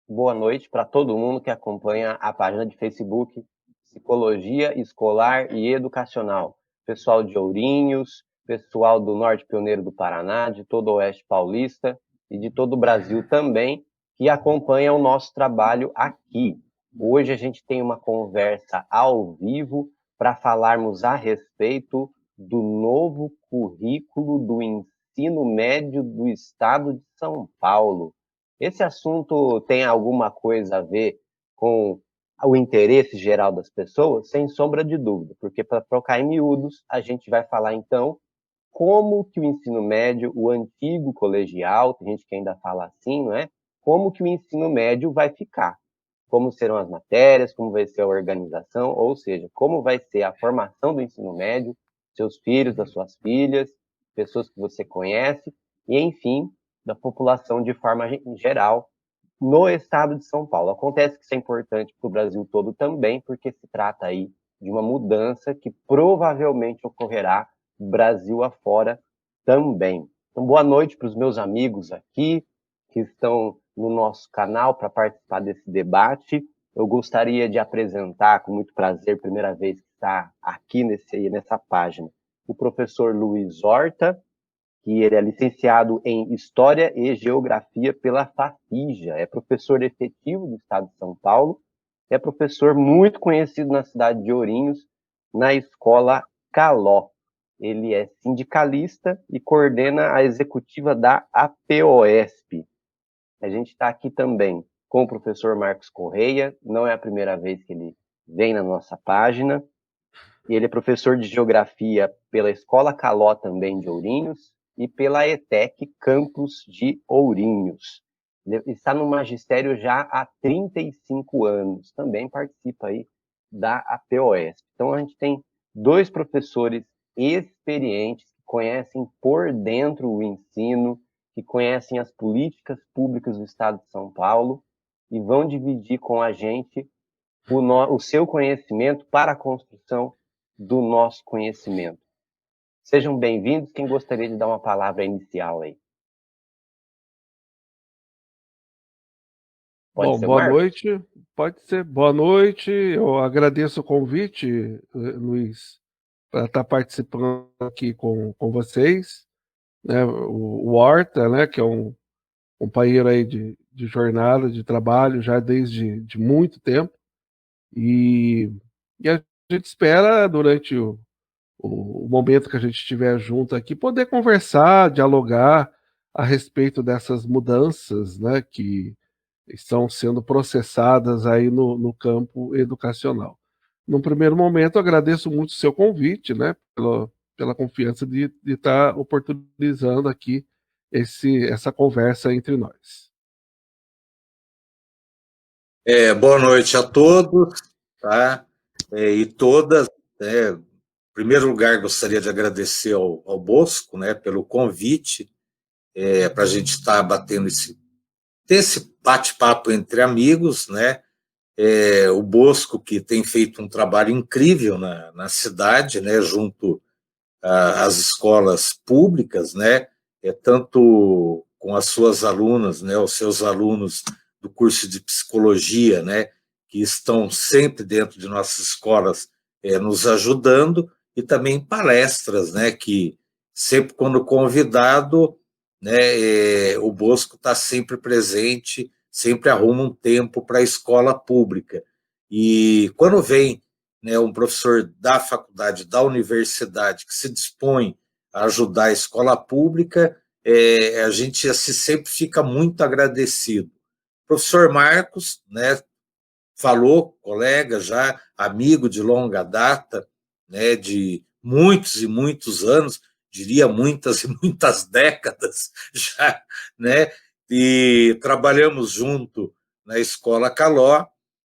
boa noite para todo mundo que acompanha a página de Facebook Psicologia Escolar e Educacional. Pessoal de Ourinhos, pessoal do Norte Pioneiro do Paraná, de todo o Oeste Paulista e de todo o Brasil também, que acompanha o nosso trabalho aqui. Hoje a gente tem uma conversa ao vivo para falarmos a respeito do novo currículo do ensino médio do estado de São Paulo. Esse assunto tem alguma coisa a ver com o interesse geral das pessoas? Sem sombra de dúvida, porque para trocar em miúdos, a gente vai falar então como que o ensino médio, o antigo colegial, tem gente que ainda fala assim, não é? Como que o ensino médio vai ficar? Como serão as matérias, como vai ser a organização, ou seja, como vai ser a formação do ensino médio, seus filhos, das suas filhas, pessoas que você conhece, e enfim, da população de forma geral no estado de São Paulo. Acontece que isso é importante para o Brasil todo também, porque se trata aí de uma mudança que provavelmente ocorrerá Brasil afora também. Então, boa noite para os meus amigos aqui que estão no nosso canal para participar desse debate. Eu gostaria de apresentar, com muito prazer, primeira vez que está aqui nessa página, o professor Luiz Horta, que ele é licenciado em História e Geografia pela FAFIJA, é professor efetivo do estado de São Paulo, é professor muito conhecido na cidade de Ourinhos, na escola Caló. Ele é sindicalista e coordena a executiva da APOESP. A gente está aqui também com o professor Marcos Correia, não é a primeira vez que ele vem na nossa página, e ele é professor de Geografia pela Escola Caló também de Ourinhos e pela ETEC Campus de Ourinhos. Ele está no magistério já há 35 anos, também participa aí da APOS. Então a gente tem dois professores experientes que conhecem por dentro o ensino, que conhecem as políticas públicas do Estado de São Paulo e vão dividir com a gente o seu conhecimento para a construção do nosso conhecimento. Sejam bem-vindos. Quem gostaria de dar uma palavra inicial aí? Pode Bom, ser o boa Marcos? noite. Pode ser. Boa noite. Eu agradeço o convite, Luiz, para estar participando aqui com vocês, né? O Horta, né, que é um companheiro aí de jornada, de trabalho, já desde de muito tempo. E, e a gente espera, durante o momento que a gente estiver junto aqui, poder conversar, dialogar a respeito dessas mudanças, né, que estão sendo processadas aí no campo educacional. Num primeiro momento, agradeço muito o seu convite, né, pela confiança de estar oportunizando aqui essa conversa entre nós. Boa noite a todos, tá? E todas. Em primeiro lugar, gostaria de agradecer ao Bosco, né, pelo convite, para a gente estar batendo ter esse bate-papo entre amigos, né? O Bosco, que tem feito um trabalho incrível na cidade, né, junto às escolas públicas, né? Tanto com as suas alunas, né, os seus alunos do curso de psicologia, né, que estão sempre dentro de nossas escolas nos ajudando, e também palestras, né, que sempre quando convidado, né, o Bosco está sempre presente, sempre arruma um tempo para a escola pública. E quando vem, né, um professor da faculdade, da universidade, que se dispõe a ajudar a escola pública, a gente assim, sempre fica muito agradecido. O professor Marcos, né, falou, colega já, amigo de longa data, né, de muitos e muitos anos, diria muitas e muitas décadas já, né, e trabalhamos junto na Escola Caló,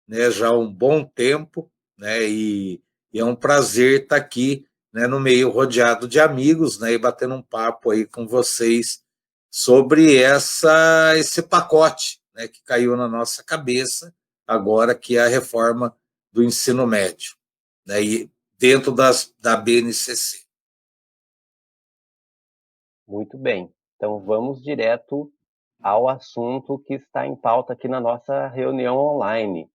né, já há um bom tempo, né, e é um prazer estar aqui, né, no meio rodeado de amigos, né, e batendo um papo aí com vocês sobre esse pacote, né, que caiu na nossa cabeça agora, que é a reforma do ensino médio, né, e dentro da BNCC. Muito bem. Então vamos direto ao assunto que está em pauta aqui na nossa reunião online.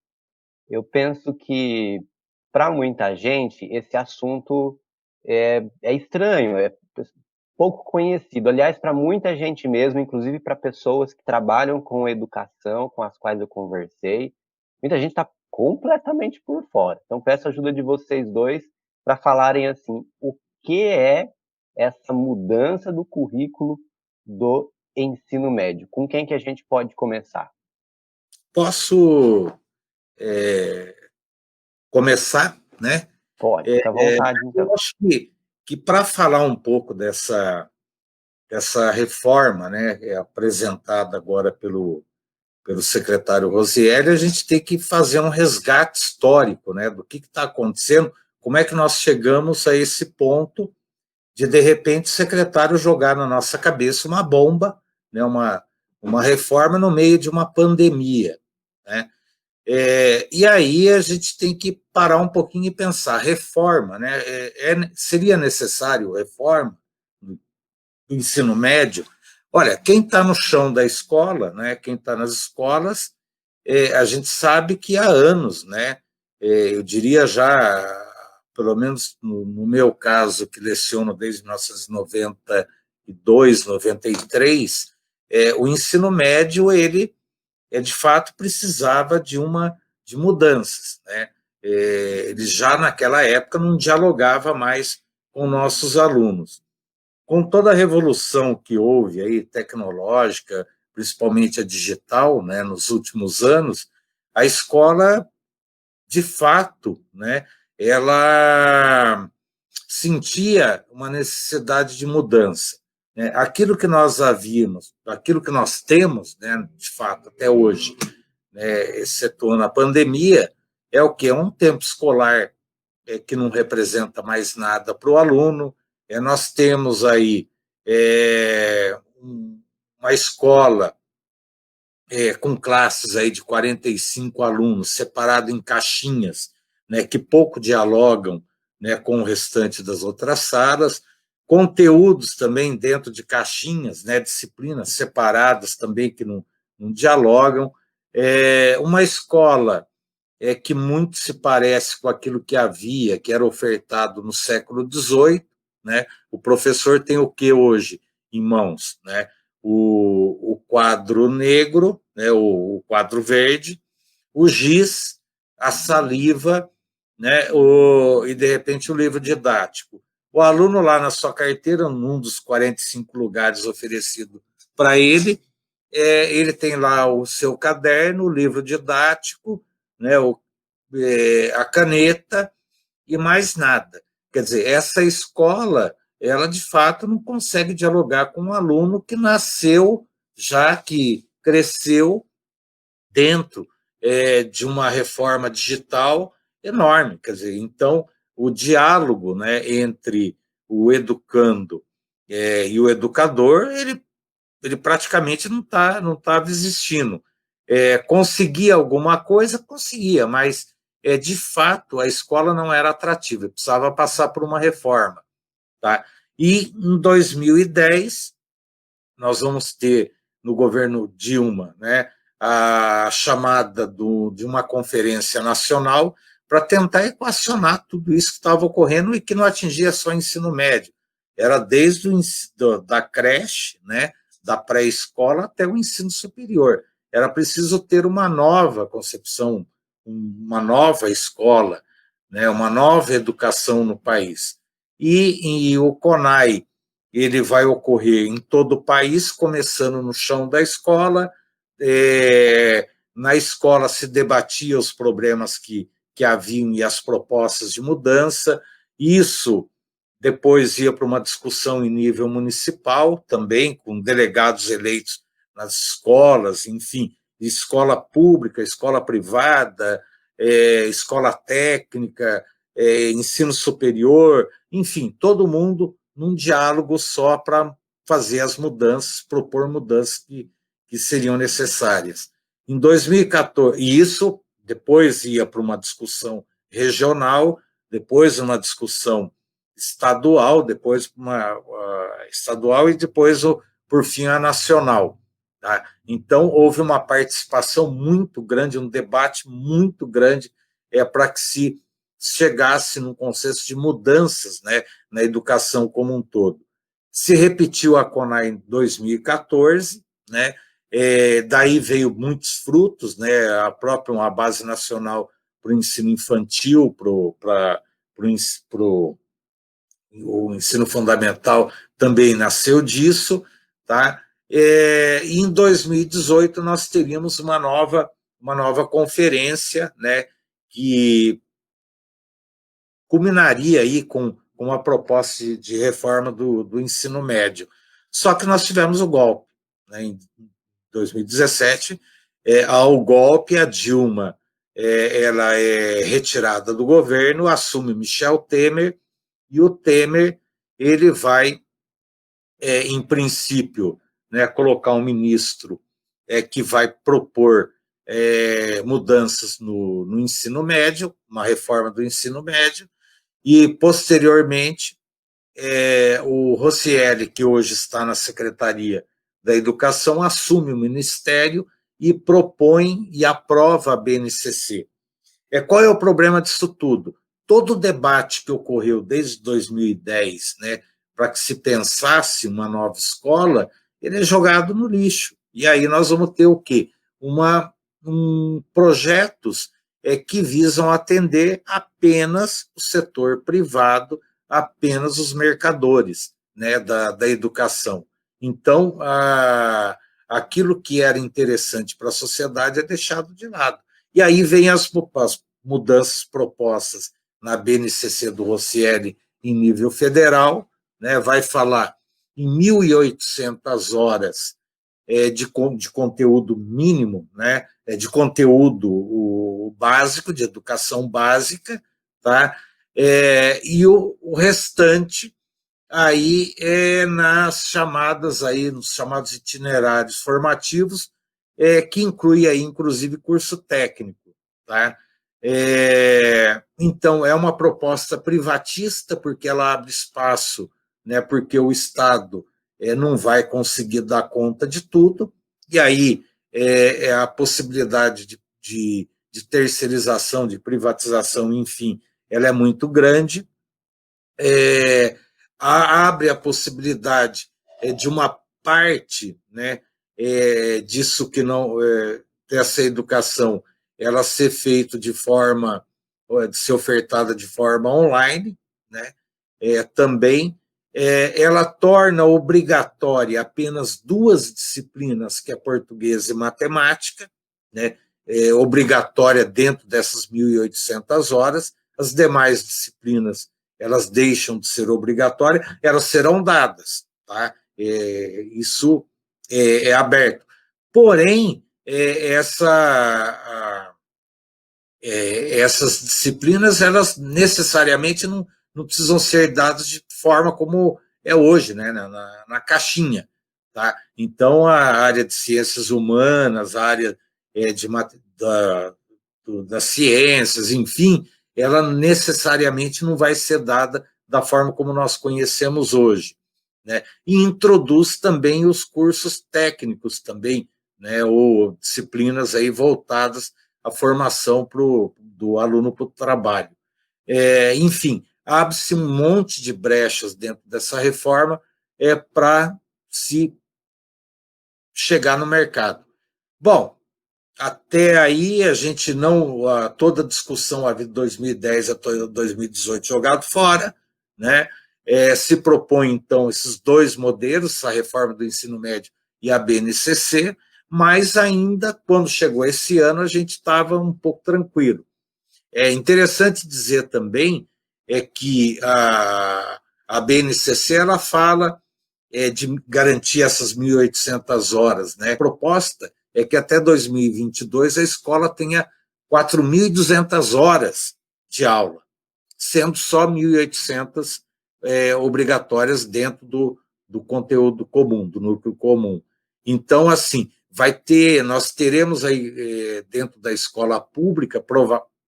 Eu penso que, para muita gente, esse assunto é estranho, é pouco conhecido. Aliás, para muita gente mesmo, inclusive para pessoas que trabalham com educação, com as quais eu conversei, muita gente está completamente por fora. Então, peço a ajuda de vocês dois para falarem assim, o que é essa mudança do currículo do ensino médio? Com quem que a gente pode começar? Posso começar, né? Pode, fica à vontade, Eu então. acho que para falar um pouco dessa reforma, né, apresentada agora pelo secretário Rosielli, a gente tem que fazer um resgate histórico, né, do que está acontecendo, como é que nós chegamos a esse ponto de repente, o secretário jogar na nossa cabeça uma bomba, né, uma reforma no meio de uma pandemia, né? E aí a gente tem que parar um pouquinho e pensar, reforma, né? Seria necessário reforma do ensino médio? Olha, quem está no chão da escola, né? Quem está nas escolas, a gente sabe que há anos, né? Eu diria já, pelo menos no meu caso, que leciono desde 1992, 93, o ensino médio, ele de fato precisava de mudanças, né? Ele já naquela época não dialogava mais com nossos alunos. Com toda a revolução que houve aí tecnológica, principalmente a digital, né, nos últimos anos, a escola, de fato, né, ela sentia uma necessidade de mudança, né? Aquilo que nós havíamos, aquilo que nós temos, né, de fato, até hoje, né, excetuando a pandemia, é o que? É um tempo escolar que não representa mais nada para o aluno. Nós temos aí uma escola com classes aí de 45 alunos, separado em caixinhas, né, que pouco dialogam, né, com o restante das outras salas, conteúdos também dentro de caixinhas, né, disciplinas separadas também que não dialogam, uma escola que muito se parece com aquilo que havia, que era ofertado no século XVIII, né? O professor tem o que hoje em mãos, né? O quadro negro, né? O quadro verde, o giz, a saliva, né? E de repente o livro didático. O aluno lá na sua carteira, num dos 45 lugares oferecidos para ele, ele tem lá o seu caderno, o livro didático, né, a caneta e mais nada. Quer dizer, essa escola, ela de fato não consegue dialogar com um aluno que nasceu, já que cresceu dentro de uma reforma digital enorme. Quer dizer, então, o diálogo, né, entre o educando e o educador, ele praticamente não estava existindo. Conseguia alguma coisa? Conseguia, mas, de fato, a escola não era atrativa, precisava passar por uma reforma. Tá? E, em 2010, nós vamos ter, no governo Dilma, né, a chamada de uma conferência nacional para tentar equacionar tudo isso que estava ocorrendo e que não atingia só o ensino médio. Era desde da creche, né, da pré-escola até o ensino superior. Era preciso ter uma nova concepção, uma nova escola, né, uma nova educação no país. E o CONAI, ele vai ocorrer em todo o país, começando no chão da escola. Na escola se debatia os problemas que haviam e as propostas de mudança. Isso depois ia para uma discussão em nível municipal, também com delegados eleitos nas escolas, enfim, escola pública, escola privada, escola técnica, ensino superior, enfim, todo mundo num diálogo só para fazer as mudanças, propor mudanças que seriam necessárias. Em 2014, e isso depois ia para uma discussão regional, depois uma discussão estadual, depois uma estadual e depois, por fim, a nacional. Tá? Então, houve uma participação muito grande, um debate muito grande para que se chegasse num consenso de mudanças, né, na educação como um todo. Se repetiu a CONAI em 2014, né, daí veio muitos frutos, né, a própria uma base nacional para o ensino infantil, para o ensino fundamental também nasceu disso, tá? E em 2018 nós teríamos uma nova conferência, né, que culminaria aí com uma proposta de reforma do ensino médio. Só que nós tivemos o golpe, né, em 2017, ao golpe, a Dilma ela é retirada do governo, assume Michel Temer, e o Temer ele vai, em princípio, né, colocar um ministro que vai propor mudanças no ensino médio, uma reforma do ensino médio, e, posteriormente, o Rocieli, que hoje está na Secretaria da Educação, assume o ministério e propõe e aprova a BNCC. Qual é o problema disso tudo? Todo o debate que ocorreu desde 2010, né, para que se pensasse uma nova escola, ele é jogado no lixo. E aí nós vamos ter o quê? Projetos que visam atender apenas o setor privado, apenas os mercadores, né, da educação. Então, aquilo que era interessante para a sociedade é deixado de lado. E aí vem as mudanças propostas na BNCC do Rocieli em nível federal, né, vai falar em 1.800 horas de conteúdo mínimo, né, de conteúdo básico, de educação básica, tá? E o restante aí nos chamados itinerários formativos, que inclui aí, inclusive, curso técnico, tá? Então, é uma proposta privatista, porque ela abre espaço, né, porque o Estado não vai conseguir dar conta de tudo, e aí a possibilidade de terceirização, de privatização, enfim, ela é muito grande. Abre a possibilidade de uma parte, né, disso que não dessa educação ela ser feita de ser ofertada de forma online, né, também ela torna obrigatória apenas duas disciplinas, que é português e matemática, né, obrigatória dentro dessas 1.800 horas, as demais disciplinas elas deixam de ser obrigatórias, elas serão dadas, tá? Isso é aberto. Porém, essas disciplinas, elas necessariamente não precisam ser dadas de forma como é hoje, né? na caixinha. Tá? Então, a área de ciências humanas, a área das ciências, enfim, ela necessariamente não vai ser dada da forma como nós conhecemos hoje, né? E introduz também os cursos técnicos também, né? Ou disciplinas aí voltadas à formação do aluno para o trabalho. Enfim, abre-se um monte de brechas dentro dessa reforma para se chegar no mercado. Bom, até aí a gente não, toda a discussão de 2010 a 2018 jogado fora, né? Se propõe então esses dois modelos, a reforma do ensino médio e a BNCC, mas ainda quando chegou esse ano a gente estava um pouco tranquilo. É interessante dizer também que a BNCC ela fala de garantir essas 1.800 horas, né? A proposta é que até 2022 a escola tenha 4.200 horas de aula, sendo só 1.800 obrigatórias dentro do conteúdo comum, do núcleo comum. Então, assim, nós teremos aí dentro da escola pública,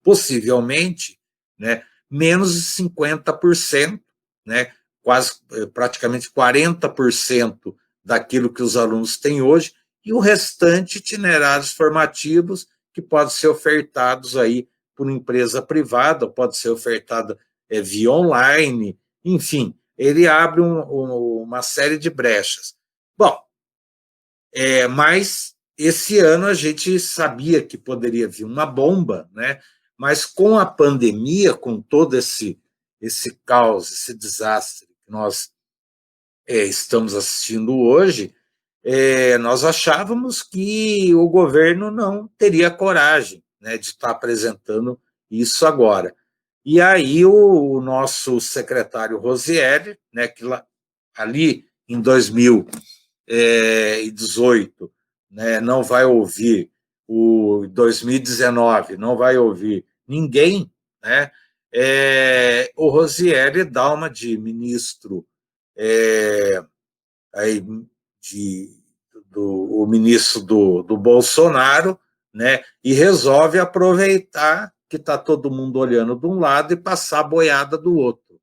possivelmente, né, menos de 50%, né, praticamente 40% daquilo que os alunos têm hoje, e o restante itinerários formativos que podem ser ofertados aí por uma empresa privada, pode ser ofertado via online, enfim, ele abre uma série de brechas. Bom, mas esse ano a gente sabia que poderia vir uma bomba, né? Mas com a pandemia, com todo esse caos, esse desastre que nós estamos assistindo hoje, nós achávamos que o governo não teria coragem, né, de estar apresentando isso agora. E aí o nosso secretário Rosieri, né, que ali em 2018, né, não vai ouvir o 2019, não vai ouvir ninguém, né, o Rosieri dá uma de ministro aí o ministro do Bolsonaro, né, e resolve aproveitar que está todo mundo olhando de um lado e passar a boiada do outro,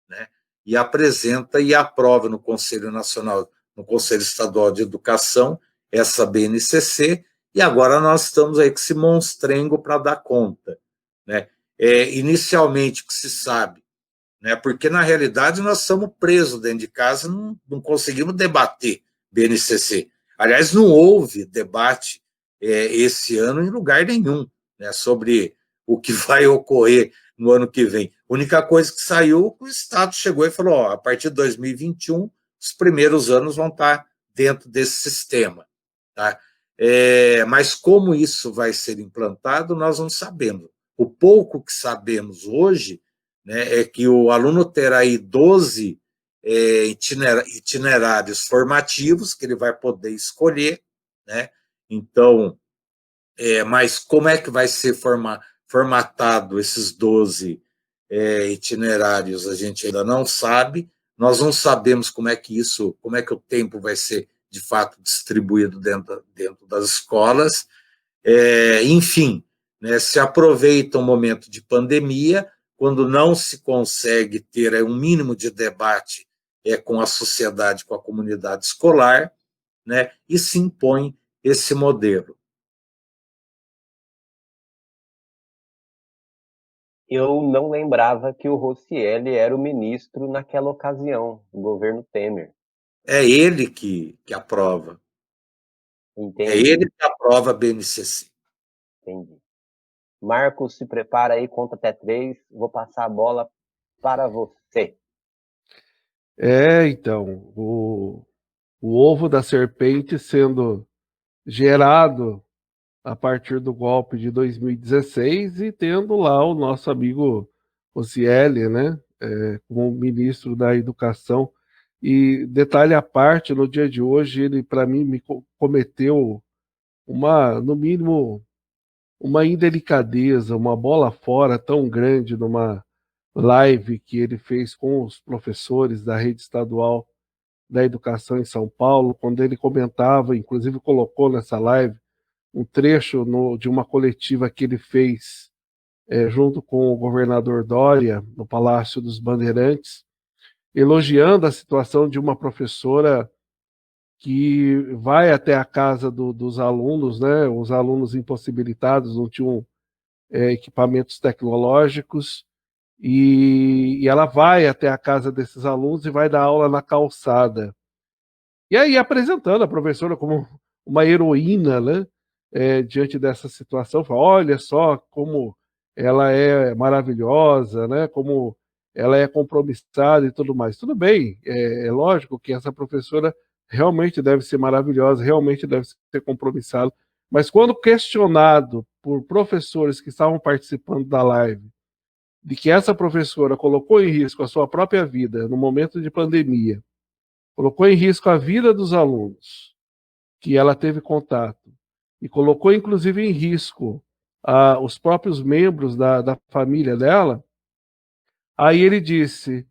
né, e apresenta e aprova no Conselho Nacional, no Conselho Estadual de Educação, essa BNCC, e agora nós estamos aí com esse monstrengo para dar conta, né. Inicialmente, que se sabe, né? Porque, na realidade, nós estamos presos dentro de casa, não conseguimos debater BNCC. Aliás, não houve debate esse ano em lugar nenhum, né, sobre o que vai ocorrer no ano que vem. A única coisa que saiu, o Estado chegou e falou, a partir de 2021, os primeiros anos vão estar dentro desse sistema. Tá? Mas como isso vai ser implantado, nós não sabemos. O pouco que sabemos hoje, né, é que o aluno terá aí 12 itinerários formativos que ele vai poder escolher, né? Então, mas como é que vai ser formatado esses 12 itinerários, a gente ainda não sabe. Nós não sabemos como é que o tempo vai ser de fato distribuído dentro das escolas. Enfim, né, se aproveita um momento de pandemia, quando não se consegue ter um mínimo de debate com a sociedade, com a comunidade escolar, né, e se impõe esse modelo. Eu não lembrava que o Rocieli era o ministro naquela ocasião, do governo Temer. É ele que aprova. Entendi. É ele que aprova a BNCC. Entendi. Marcos, se prepara aí, conta até 3. Vou passar a bola para você. Então, o ovo da serpente sendo gerado a partir do golpe de 2016 e tendo lá o nosso amigo Osieli, né, como ministro da Educação. E detalhe à parte, no dia de hoje, ele, para mim, me cometeu no mínimo, uma indelicadeza, uma bola fora tão grande numa live que ele fez com os professores da rede estadual da educação em São Paulo, quando ele comentava, inclusive colocou nessa live, um trecho de uma coletiva que ele fez junto com o governador Dória, no Palácio dos Bandeirantes, elogiando a situação de uma professora que vai até a casa dos alunos, né? Os alunos impossibilitados não tinham equipamentos tecnológicos, e ela vai até a casa desses alunos e vai dar aula na calçada. E aí apresentando a professora como uma heroína, né? Diante dessa situação, fala, olha só como ela é maravilhosa, né? Como ela é compromissada e tudo mais. Tudo bem, é lógico que essa professora realmente deve ser maravilhosa, realmente deve ser compromissada, mas quando questionado por professores que estavam participando da live, de que essa professora colocou em risco a sua própria vida no momento de pandemia, colocou em risco a vida dos alunos que ela teve contato, e colocou inclusive em risco os próprios membros da família dela, aí ele disse,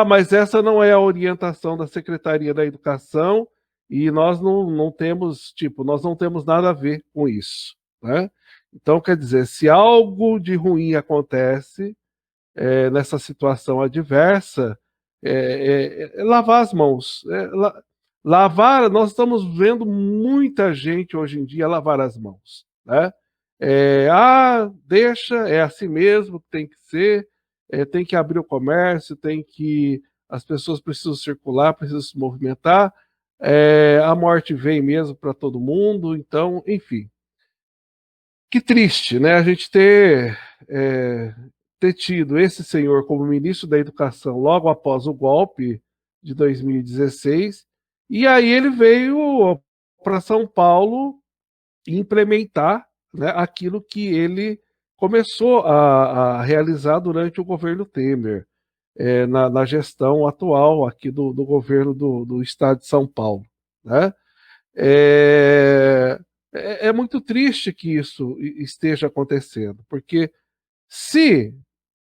mas essa não é a orientação da Secretaria da Educação e nós não temos, nós não temos nada a ver com isso, né? Então, quer dizer, se algo de ruim acontece nessa situação adversa, lavar as mãos. Lavar, nós estamos vendo muita gente hoje em dia lavar as mãos, né? Deixa, é assim mesmo, tem que ser, tem que abrir o comércio, as pessoas precisam circular, precisam se movimentar, a morte vem mesmo para todo mundo, então, enfim. Que triste, né? A gente ter tido esse senhor como ministro da Educação logo após o golpe de 2016, e aí ele veio para São Paulo implementar, né, aquilo que ele começou a realizar durante o governo Temer, na gestão atual aqui do governo do estado de São Paulo, né? É, é muito triste que isso esteja acontecendo, porque se,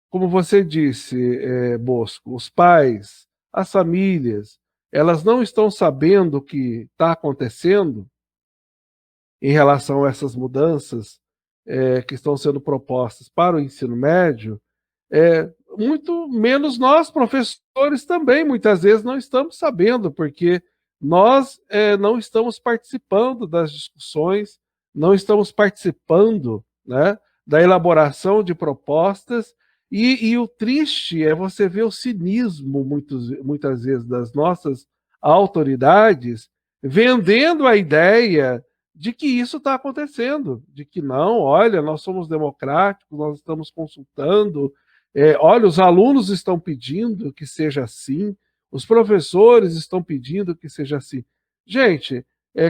como você disse, Bosco, os pais, as famílias, elas não estão sabendo o que está acontecendo em relação a essas mudanças que estão sendo propostas para o ensino médio, muito menos nós, professores, também, muitas vezes não estamos sabendo, porque nós não estamos participando das discussões, não estamos participando, né, da elaboração de propostas, e o triste é você ver o cinismo, muitas vezes, das nossas autoridades vendendo a ideia de que isso está acontecendo, de que não, olha, nós somos democráticos, nós estamos consultando, olha, os alunos estão pedindo que seja assim, os professores estão pedindo que seja assim. Gente,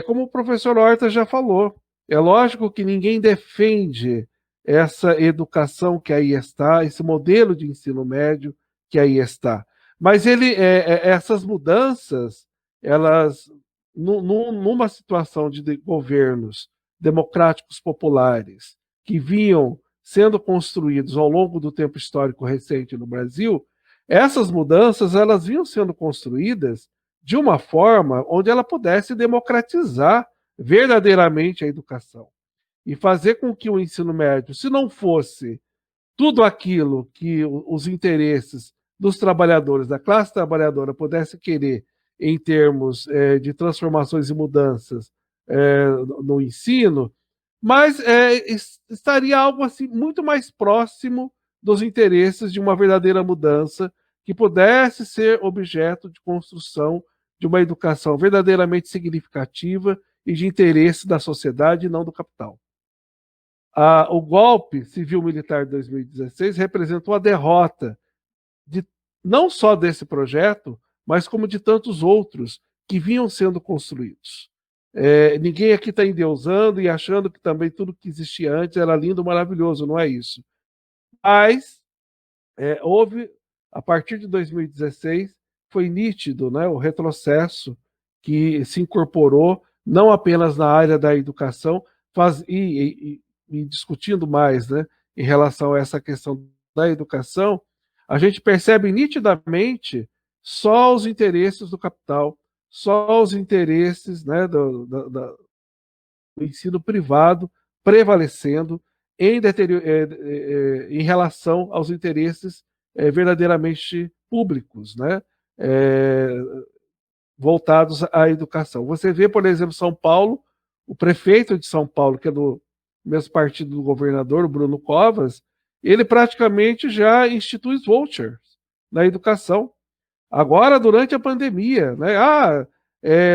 como o professor Horta já falou, é lógico que ninguém defende essa educação que aí está, esse modelo de ensino médio que aí está. Mas essas mudanças, elas, numa situação de governos democráticos populares que vinham sendo construídos ao longo do tempo histórico recente no Brasil, essas mudanças elas vinham sendo construídas de uma forma onde ela pudesse democratizar verdadeiramente a educação e fazer com que o ensino médio, se não fosse tudo aquilo que os interesses dos trabalhadores, da classe trabalhadora, pudesse querer em termos de transformações e mudanças no ensino, mas estaria algo assim muito mais próximo dos interesses de uma verdadeira mudança que pudesse ser objeto de construção de uma educação verdadeiramente significativa e de interesse da sociedade e não do capital. O golpe civil-militar de 2016 representou a derrota não só desse projeto, mas como de tantos outros que vinham sendo construídos. Ninguém aqui está endeusando e achando que também tudo que existia antes era lindo, maravilhoso, não é isso. Mas houve, a partir de 2016, foi nítido, né, o retrocesso que se incorporou não apenas na área da educação, e discutindo mais, né, em relação a essa questão da educação, a gente percebe nitidamente só os interesses do capital, só os interesses, né, do ensino privado prevalecendo em relação aos interesses verdadeiramente públicos, né, voltados à educação. Você vê, por exemplo, São Paulo, o prefeito de São Paulo, que é do mesmo partido do governador, o Bruno Covas, ele praticamente já institui vouchers na educação. Agora, durante a pandemia, né?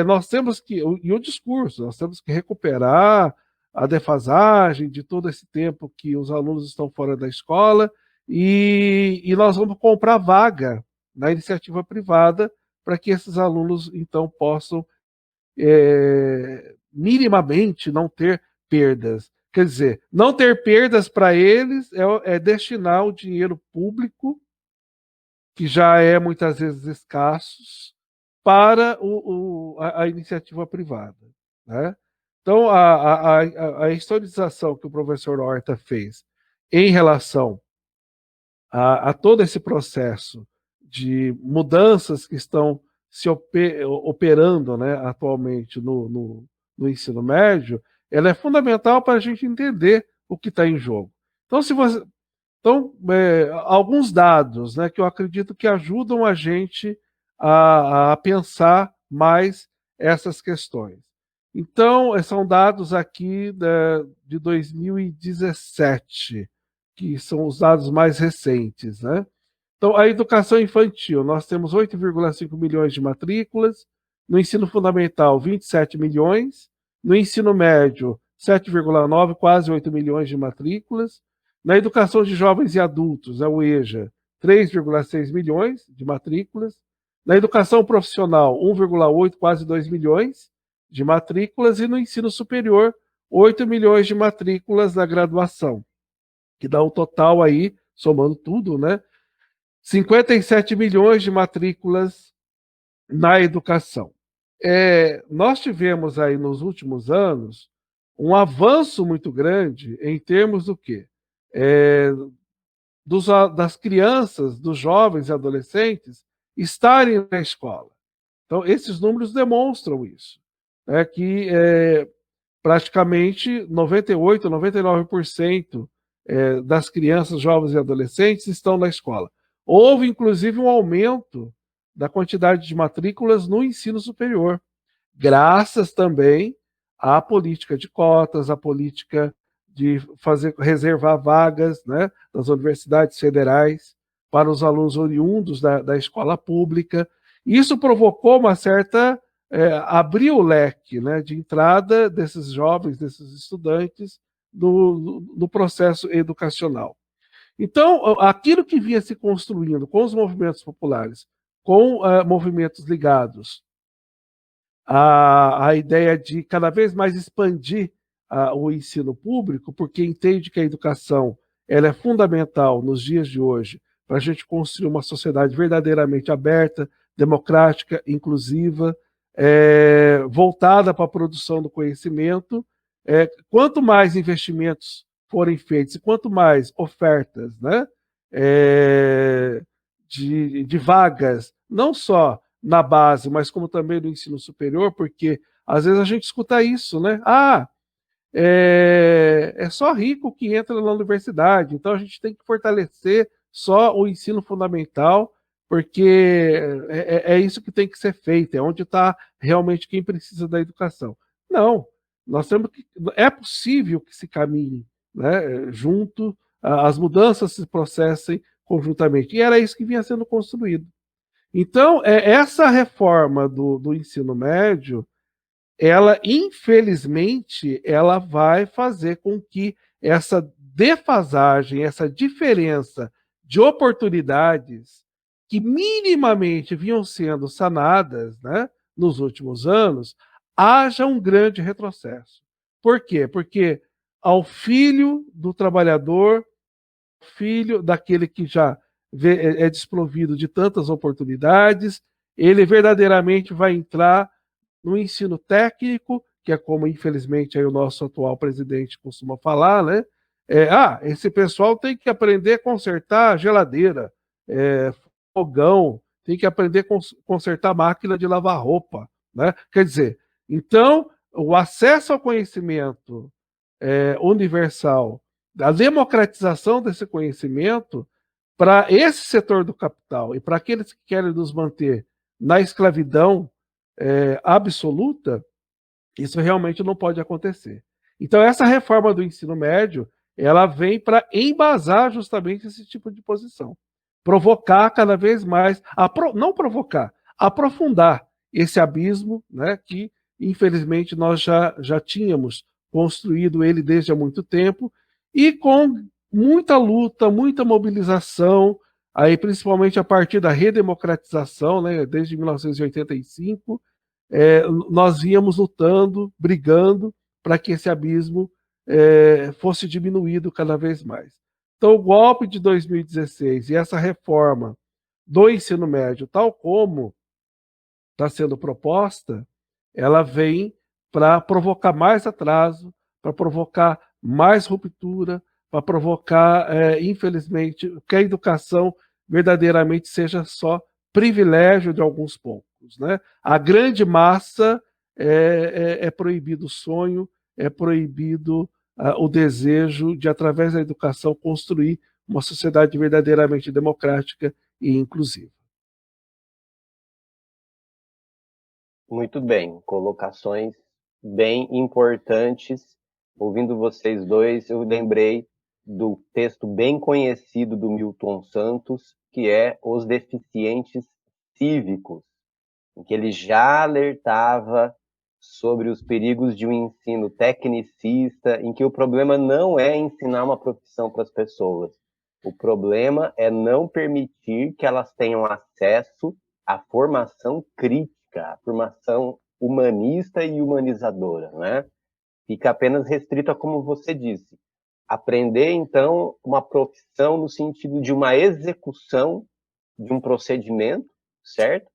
Nós temos que, e o discurso, nós temos que recuperar a defasagem de todo esse tempo que os alunos estão fora da escola e nós vamos comprar vaga na iniciativa privada para que esses alunos, então, possam minimamente não ter perdas. Quer dizer, não ter perdas para eles é destinar o dinheiro público, que já é muitas vezes escassos, para a iniciativa privada, né? Então, a historicização que o professor Horta fez em relação a todo esse processo de mudanças que estão se operando, né, atualmente no ensino médio, ela é fundamental para a gente entender o que está em jogo. Então, alguns dados, né, que eu acredito que ajudam a gente a pensar mais essas questões. Então, são dados aqui de 2017, que são os dados mais recentes, né? Então, a educação infantil, nós temos 8,5 milhões de matrículas, no ensino fundamental, 27 milhões, no ensino médio, 7,9, quase 8 milhões de matrículas, na educação de jovens e adultos, a UEJA, 3,6 milhões de matrículas, na educação profissional, 1,8, quase 2 milhões de matrículas, e no ensino superior, 8 milhões de matrículas na graduação, que dá um total aí, somando tudo, né? 57 milhões de matrículas na educação. Nós tivemos aí nos últimos anos um avanço muito grande em termos do quê? Das crianças, dos jovens e adolescentes estarem na escola. Então, esses números demonstram isso, né, que praticamente 98%, 99% das crianças, jovens e adolescentes estão na escola. Houve, inclusive, um aumento da quantidade de matrículas no ensino superior, graças também à política de cotas, à política de reservar vagas, né, das universidades federais para os alunos oriundos da escola pública. Isso provocou uma certa abriu o leque, né, de entrada desses jovens, desses estudantes no processo educacional. Então, aquilo que vinha se construindo com os movimentos populares, com movimentos ligados à ideia de cada vez mais expandir o ensino público, porque entende que a educação ela é fundamental nos dias de hoje para a gente construir uma sociedade verdadeiramente aberta, democrática, inclusiva, voltada para a produção do conhecimento. Quanto mais investimentos forem feitos e quanto mais ofertas, né, de vagas, não só na base, mas como também no ensino superior, porque às vezes a gente escuta isso, né? É só rico que entra na universidade, então a gente tem que fortalecer só o ensino fundamental, porque é isso que tem que ser feito, é onde está realmente quem precisa da educação. Não, nós temos que. É possível que se caminhe, né, junto, as mudanças se processem conjuntamente, e era isso que vinha sendo construído. Então, essa reforma do ensino médio, ela, infelizmente, ela vai fazer com que essa defasagem, essa diferença de oportunidades que minimamente vinham sendo sanadas, né, nos últimos anos, haja um grande retrocesso. Por quê? Porque ao filho do trabalhador, filho daquele que já é desprovido de tantas oportunidades, ele verdadeiramente vai entrar no ensino técnico, que é como, infelizmente, aí o nosso atual presidente costuma falar, né? Esse pessoal tem que aprender a consertar geladeira, fogão, tem que aprender a consertar máquina de lavar roupa, né? Quer dizer, então, o acesso ao conhecimento universal, a democratização desse conhecimento para esse setor do capital e para aqueles que querem nos manter na escravidão absoluta, isso realmente não pode acontecer. Então, essa reforma do ensino médio, ela vem para embasar justamente esse tipo de posição. Provocar cada vez mais, não provocar, aprofundar esse abismo, né, que, infelizmente, nós já tínhamos construído ele desde há muito tempo, e com muita luta, muita mobilização, aí principalmente a partir da redemocratização, né, desde 1985, nós íamos lutando, brigando para que esse abismo fosse diminuído cada vez mais. Então, o golpe de 2016 e essa reforma do ensino médio, tal como está sendo proposta, ela vem para provocar mais atraso, para provocar mais ruptura, para provocar, infelizmente, que a educação verdadeiramente seja só privilégio de alguns poucos, né? A grande massa é proibido o sonho, é proibido o desejo de, através da educação, construir uma sociedade verdadeiramente democrática e inclusiva. Muito bem, colocações bem importantes. Ouvindo vocês dois, eu lembrei do texto bem conhecido do Milton Santos, que é Os Deficientes Cívicos, em que ele já alertava sobre os perigos de um ensino tecnicista, em que o problema não é ensinar uma profissão para as pessoas. O problema é não permitir que elas tenham acesso à formação crítica, à formação humanista e humanizadora, né? Fica apenas restrito a como você disse. Aprender, então, uma profissão no sentido de uma execução de um procedimento, certo?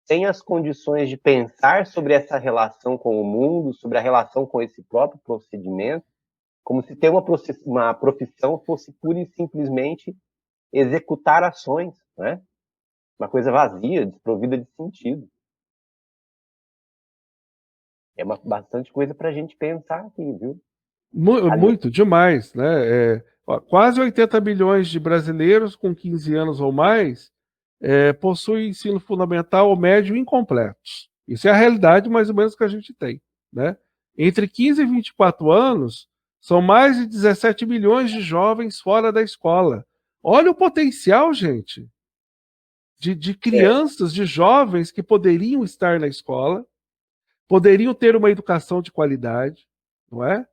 Sem as condições de pensar sobre essa relação com o mundo, sobre a relação com esse próprio procedimento, como se ter uma profissão fosse pura e simplesmente executar ações, né? Uma coisa vazia, desprovida de sentido. É bastante coisa para a gente pensar aqui, viu? Muito, demais, né? Quase 80 milhões de brasileiros com 15 anos ou mais possuem ensino fundamental ou médio incompletos. Isso é a realidade mais ou menos que a gente tem, né? Entre 15 e 24 anos, são mais de 17 milhões de jovens fora da escola. Olha o potencial, gente, de crianças, de jovens que poderiam estar na escola, poderiam ter uma educação de qualidade, não é?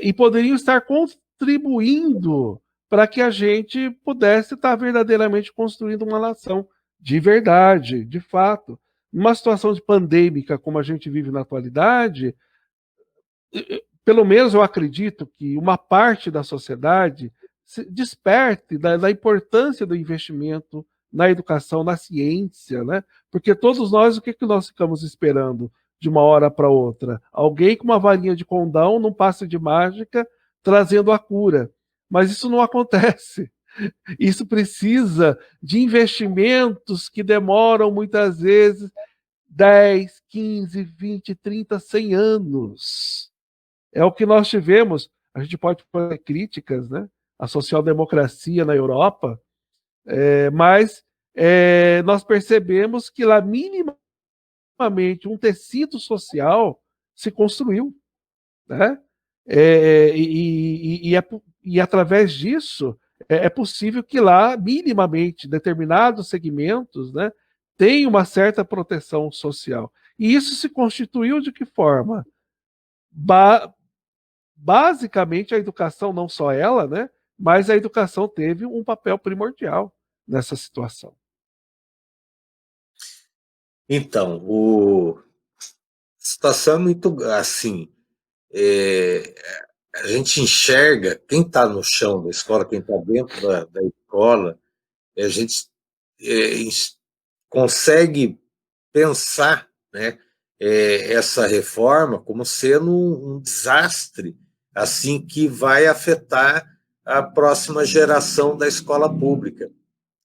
E poderiam estar contribuindo para que a gente pudesse estar verdadeiramente construindo uma nação de verdade, de fato. Numa situação de pandêmica como a gente vive na atualidade, pelo menos eu acredito que uma parte da sociedade se desperte da importância do investimento na educação, na ciência, né? Porque todos nós, o que nós ficamos esperando de uma hora para outra? Alguém com uma varinha de condão, num passe de mágica, trazendo a cura. Mas isso não acontece. Isso precisa de investimentos que demoram muitas vezes 10, 15, 20, 30, 100 anos. É o que nós tivemos. A gente pode fazer críticas, né? A social-democracia na Europa, mas nós percebemos que lá minimamente um tecido social se construiu, né? E através disso é possível que lá minimamente determinados segmentos, né, tenham uma certa proteção social. E isso se constituiu de que forma? Basicamente a educação, não só ela, né, mas a educação teve um papel primordial nessa situação. Então, a situação é muito assim, a gente enxerga quem está no chão da escola, quem está dentro da escola, a gente consegue pensar, né, essa reforma como sendo um desastre, assim, que vai afetar a próxima geração da escola pública,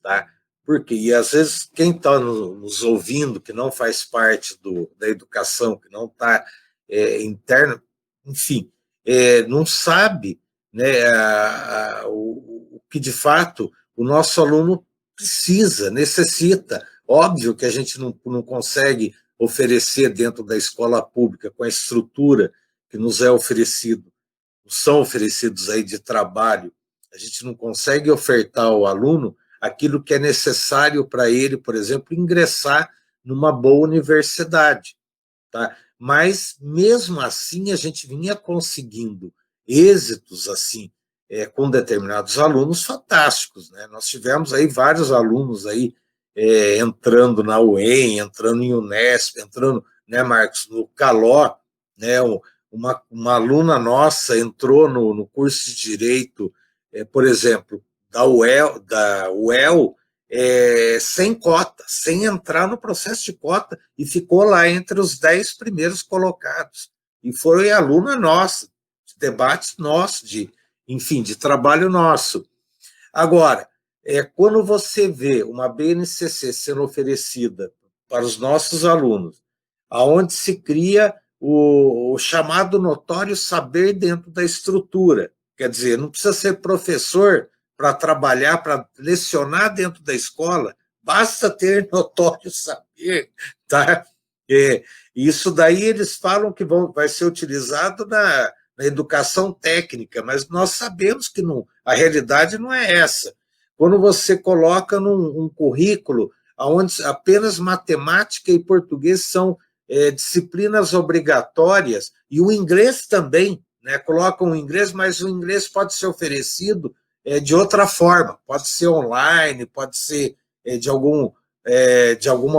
tá? Porque, e às vezes, quem está nos ouvindo, que não faz parte da educação, que não está interna, enfim, não sabe, né, o que de fato o nosso aluno precisa, necessita. Óbvio que a gente não consegue oferecer dentro da escola pública, com a estrutura que nos é oferecido, são oferecidos aí de trabalho, a gente não consegue ofertar ao aluno aquilo que é necessário para ele, por exemplo, ingressar numa boa universidade, tá? Mas, mesmo assim, a gente vinha conseguindo êxitos, assim, com determinados alunos fantásticos, né? Nós tivemos aí vários alunos aí entrando na UEM, entrando em Unesp, entrando, né, Marcos, no Caló, né? Uma aluna nossa entrou no curso de Direito, por exemplo, da UEL, sem cota, sem entrar no processo de cota, e ficou lá entre os 10 primeiros colocados. E foi aluna nossa, de debates nossos, enfim, de trabalho nosso. Agora, quando você vê uma BNCC sendo oferecida para os nossos alunos, aonde se cria o chamado notório saber dentro da estrutura, quer dizer, não precisa ser professor para trabalhar, para lecionar dentro da escola, basta ter notório saber, tá? Isso daí eles falam que vai ser utilizado na educação técnica, mas nós sabemos que não, a realidade não é essa. Quando você coloca num currículo onde apenas matemática e português são disciplinas obrigatórias, e o inglês também, né? Colocam o inglês, mas o inglês pode ser oferecido de outra forma, pode ser online, pode ser de alguma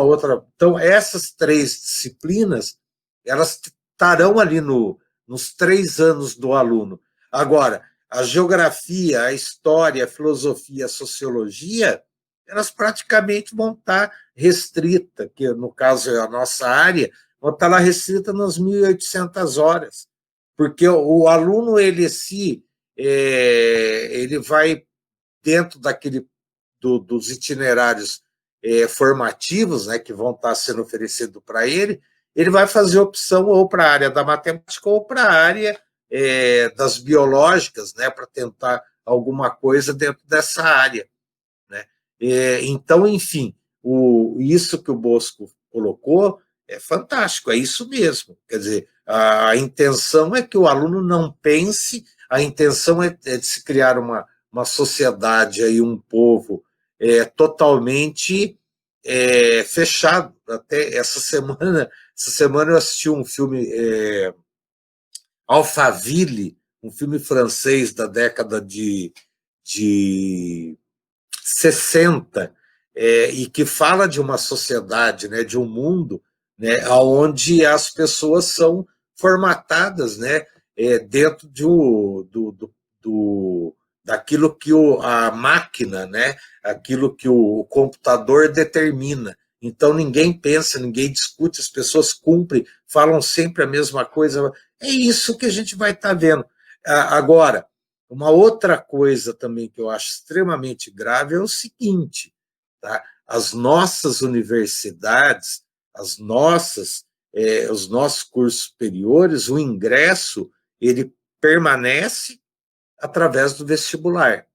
outra. Então, essas 3 disciplinas, elas estarão ali nos 3 anos do aluno. Agora, a geografia, a história, a filosofia, a sociologia, elas praticamente vão estar restritas, que no caso é a nossa área, vão estar lá restrita nas 1.800 horas, porque o aluno, ele vai dentro dos itinerários formativos, né, que vão estar sendo oferecidos para ele vai fazer opção ou para a área da matemática ou para a área das biológicas, né, para tentar alguma coisa dentro dessa área, né? Então, enfim, isso que o Bosco colocou é fantástico, é isso mesmo. Quer dizer, a intenção é que o aluno não pense, a intenção é de se criar uma sociedade e um povo totalmente fechado. Até essa semana eu assisti um filme, Alphaville, um filme francês da década de 60, e que fala de uma sociedade, né, de um mundo, né, onde as pessoas são formatadas, né, dentro daquilo que a máquina, né, aquilo que o computador determina. Então ninguém pensa, ninguém discute, as pessoas cumprem, falam sempre a mesma coisa. É isso que a gente vai estar vendo. Agora, uma outra coisa também que eu acho extremamente grave é o seguinte, tá? As nossas universidades, os nossos cursos superiores, o ingresso, ele permanece através do vestibular.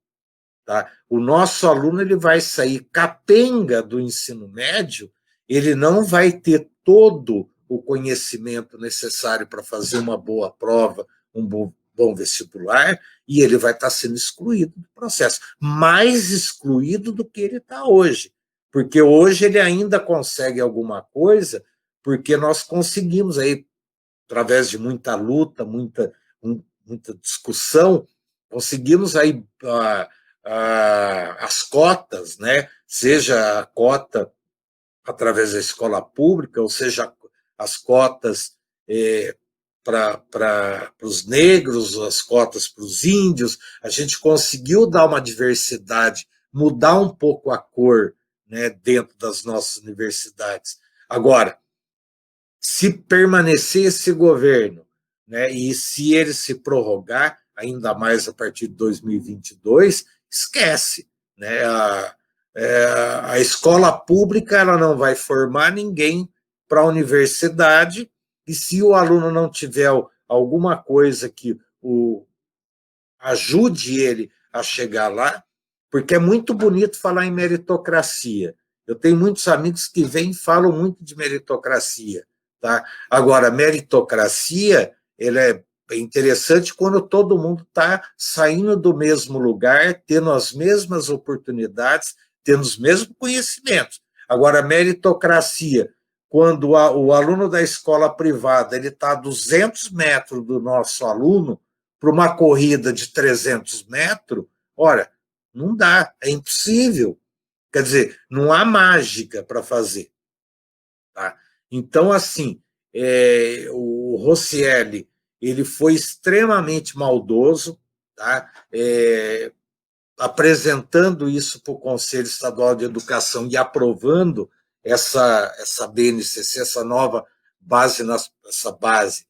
Tá? O nosso aluno ele vai sair capenga do ensino médio, ele não vai ter todo o conhecimento necessário para fazer uma boa prova, um bom vestibular, e ele vai estar sendo excluído do processo, mais excluído do que ele está hoje, porque hoje ele ainda consegue alguma coisa, porque nós conseguimos aí, através de muita luta, muita discussão, conseguimos aí as cotas, né? Seja a cota através da escola pública, ou seja, as cotas para os negros, as cotas para os índios, a gente conseguiu dar uma diversidade, mudar um pouco a cor, né, dentro das nossas universidades. Agora, se permanecer esse governo, né, e se ele se prorrogar, ainda mais a partir de 2022, esquece. Né, a escola pública ela não vai formar ninguém para a universidade, e se o aluno não tiver alguma coisa que ajude ele a chegar lá, porque é muito bonito falar em meritocracia. Eu tenho muitos amigos que vêm e falam muito de meritocracia. Tá? Agora, meritocracia ela é interessante quando todo mundo está saindo do mesmo lugar, tendo as mesmas oportunidades, tendo os mesmos conhecimentos. Agora, meritocracia, quando o aluno da escola privada ele está a 200 metros do nosso aluno, para uma corrida de 300 metros, ora, não dá, é impossível. Quer dizer, não há mágica para fazer. Tá? Então, assim, o Roscielli ele foi extremamente maldoso, tá? Apresentando isso para o Conselho Estadual de Educação e aprovando essa BNCC, essa nova base, essa base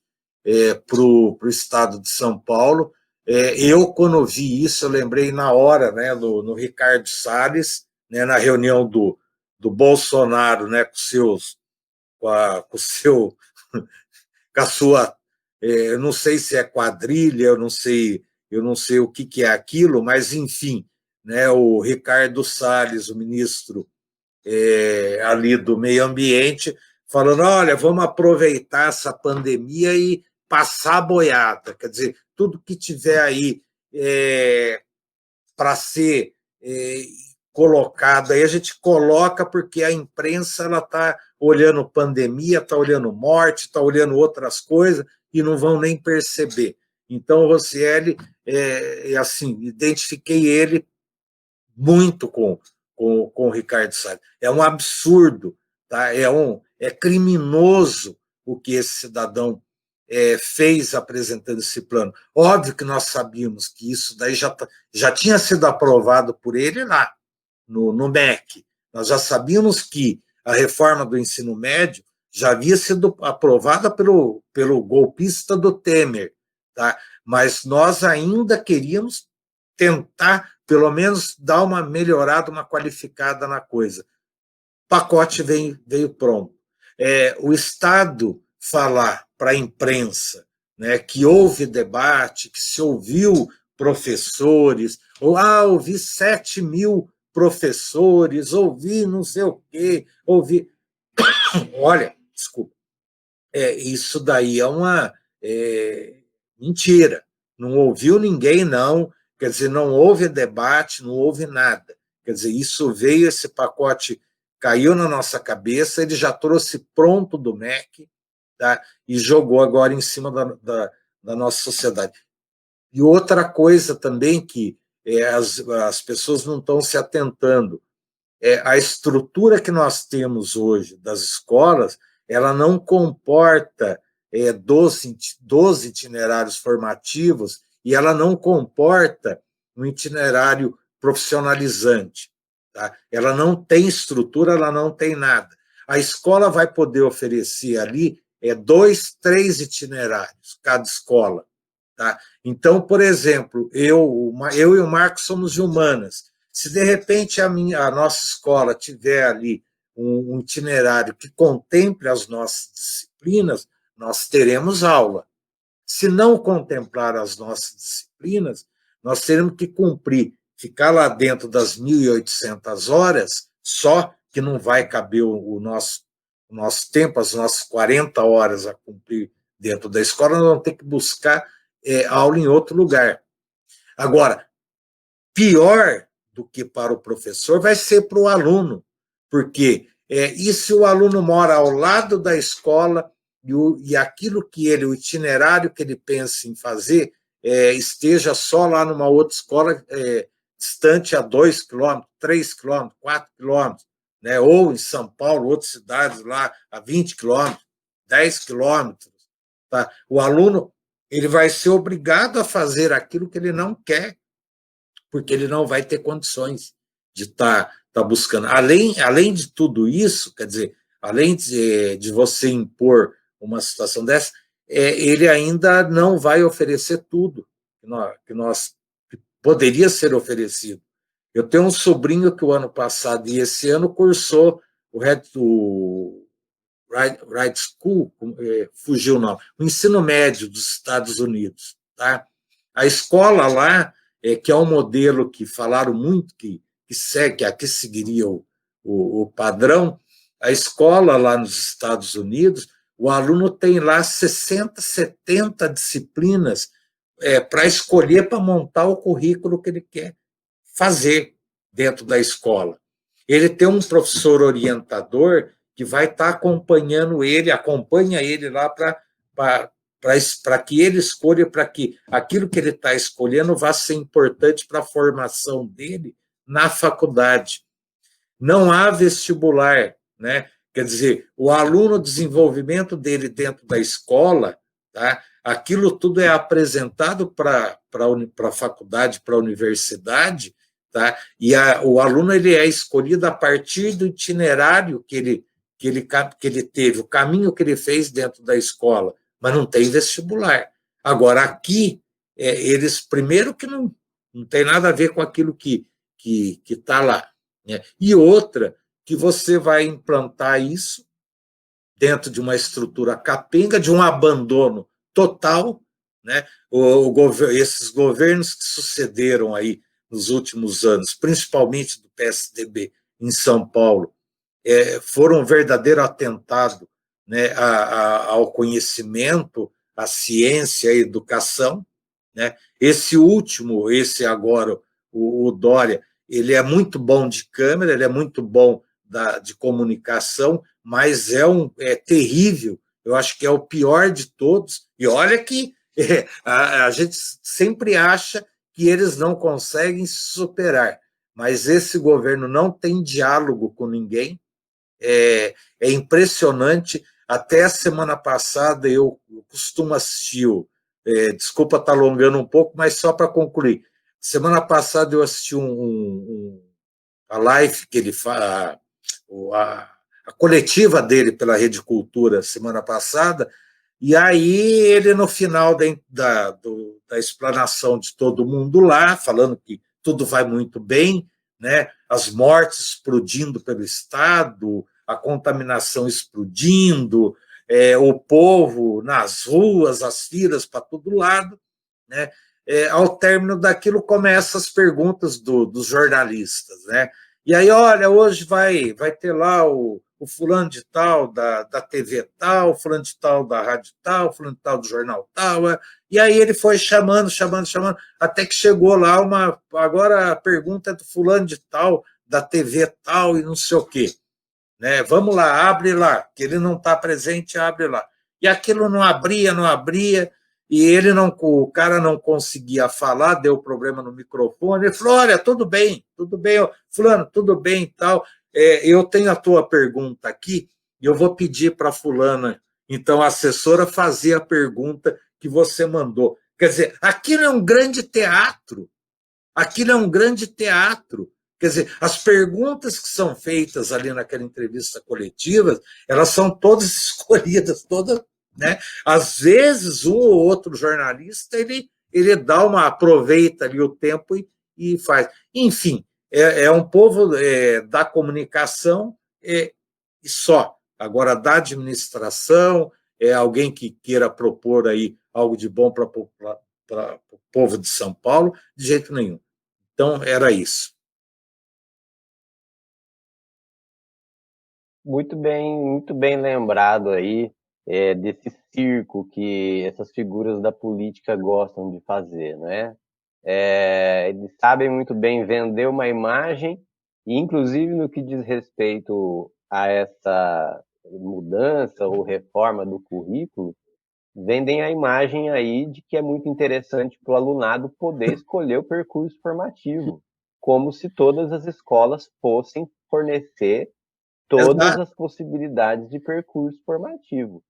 para o Estado de São Paulo. Eu, quando vi isso, eu lembrei na hora, né, no Ricardo Salles, né, na reunião do Bolsonaro, né, com a sua, eu não sei se é quadrilha, eu não sei o que é aquilo, mas enfim, né, o Ricardo Salles, o ministro ali do Meio Ambiente, falando, olha, vamos aproveitar essa pandemia e passar a boiada, quer dizer, tudo que tiver aí para ser colocado, aí a gente coloca porque a imprensa está olhando pandemia, está olhando morte, está olhando outras coisas e não vão nem perceber. Então, o Rocieli, assim, identifiquei ele muito com o Ricardo Salles. É um absurdo, tá? É criminoso o que esse cidadão fez apresentando esse plano. Óbvio que nós sabíamos que isso daí já tinha sido aprovado por ele lá, no MEC. Nós já sabíamos que a reforma do ensino médio já havia sido aprovada pelo golpista do Temer, tá? Mas nós ainda queríamos tentar, pelo menos, dar uma melhorada, uma qualificada na coisa. O pacote veio pronto. O Estado falar para a imprensa, né, que houve debate, que se ouviu professores, ouvi 7 mil professores, ouvi não sei o quê, ouvi... Olha, desculpa, isso daí é uma mentira. Não ouviu ninguém, não. Quer dizer, não houve debate, não houve nada. Quer dizer, isso veio, esse pacote caiu na nossa cabeça, ele já trouxe pronto do MEC, tá? E jogou agora em cima da nossa sociedade. E outra coisa também que as pessoas não estão se atentando, a estrutura que nós temos hoje das escolas, ela não comporta 12 itinerários formativos e ela não comporta um itinerário profissionalizante. Tá? Ela não tem estrutura, ela não tem nada. A escola vai poder oferecer ali 2, 3 itinerários, cada escola. Tá? Então, por exemplo, eu e o Marcos somos de humanas. Se, de repente, a nossa escola tiver ali um itinerário que contemple as nossas disciplinas, nós teremos aula. Se não contemplar as nossas disciplinas, nós teremos que cumprir, ficar lá dentro das 1.800 horas, só que não vai caber o nosso tempo, as nossas 40 horas a cumprir dentro da escola, nós vamos ter que buscar aula em outro lugar. Agora, pior do que para o professor vai ser para o aluno, porque e se o aluno mora ao lado da escola e aquilo que o itinerário que ele pensa em fazer esteja só lá numa outra escola distante a 2 quilômetros, 3 quilômetros, 4 quilômetros, né? Ou em São Paulo, outras cidades lá a 20 quilômetros, 10 quilômetros. Tá? O aluno ele vai ser obrigado a fazer aquilo que ele não quer, porque ele não vai ter condições de estar buscando. Além de tudo isso, quer dizer, além de você impor uma situação dessa, ele ainda não vai oferecer tudo que poderia ser oferecido. Eu tenho um sobrinho que o ano passado e esse ano cursou o Right School, fugiu o nome, o ensino médio dos Estados Unidos. Tá? A escola lá, que é um modelo que falaram muito que segue, que aqui seguiria o padrão, a escola lá nos Estados Unidos, o aluno tem lá 60, 70 disciplinas para escolher, para montar o currículo que ele quer fazer dentro da escola. Ele tem um professor orientador que vai estar acompanhando ele, acompanha ele lá para que ele escolha, para que aquilo que ele está escolhendo vá ser importante para a formação dele na faculdade. Não há vestibular, né? Quer dizer, o aluno, o desenvolvimento dele dentro da escola, tá? Aquilo tudo é apresentado para a faculdade, para a universidade, tá? E o aluno ele é escolhido a partir do itinerário que ele teve, o caminho que ele fez dentro da escola, mas não tem vestibular. Agora, aqui, eles, primeiro que não tem nada a ver com aquilo que está lá, né? E outra, que você vai implantar isso dentro de uma estrutura capenga, de um abandono total, né? Esses governos que sucederam aí nos últimos anos, principalmente do PSDB em São Paulo, foram um verdadeiro atentado né, ao conhecimento, à ciência, à educação, né? Esse último, esse agora, o Dória, ele é muito bom de câmera, ele é muito bom de comunicação, mas é terrível. Eu acho que é o pior de todos. E olha que a gente sempre acha que eles não conseguem se superar, mas esse governo não tem diálogo com ninguém. É impressionante. Até a semana passada eu costumo assistir, desculpa estar alongando um pouco, mas só para concluir. Semana passada eu assisti a live que ele faz, a coletiva dele pela Rede Cultura semana passada, e aí ele, no final da explanação de todo mundo lá, falando que tudo vai muito bem, né? As mortes explodindo pelo Estado, a contaminação explodindo, o povo nas ruas, as filas para todo lado, né? Ao término daquilo, começam as perguntas dos jornalistas, né? E aí, olha, hoje vai ter lá o fulano de tal da TV tal, o fulano de tal da rádio tal, o fulano de tal do jornal tal. E aí ele foi chamando, até que chegou lá agora a pergunta é do fulano de tal, da TV tal e não sei o quê. Né? Vamos lá, abre lá, que ele não está presente, abre lá. E aquilo não abria, e o cara não conseguia falar, deu problema no microfone, ele falou, olha, tudo bem, fulano, tudo bem e tal, eu tenho a tua pergunta aqui, e eu vou pedir para a fulana, então a assessora, fazer a pergunta que você mandou. Quer dizer, aquilo é um grande teatro, Quer dizer, as perguntas que são feitas ali naquela entrevista coletiva, elas são todas escolhidas, todas, né? Às vezes, um ou outro jornalista, ele aproveita ali o tempo e faz. Enfim, é um povo da comunicação e só. Agora, da administração, é alguém que queira propor aí algo de bom para o povo de São Paulo, de jeito nenhum. Então, era isso. Muito bem lembrado aí desse circo que essas figuras da política gostam de fazer, né? Eles sabem muito bem vender uma imagem, e inclusive no que diz respeito a essa mudança ou reforma do currículo, vendem a imagem aí de que é muito interessante para o alunado poder escolher o percurso formativo, como se todas as escolas fossem fornecer todas Exato. as possibilidades de percurso formativo.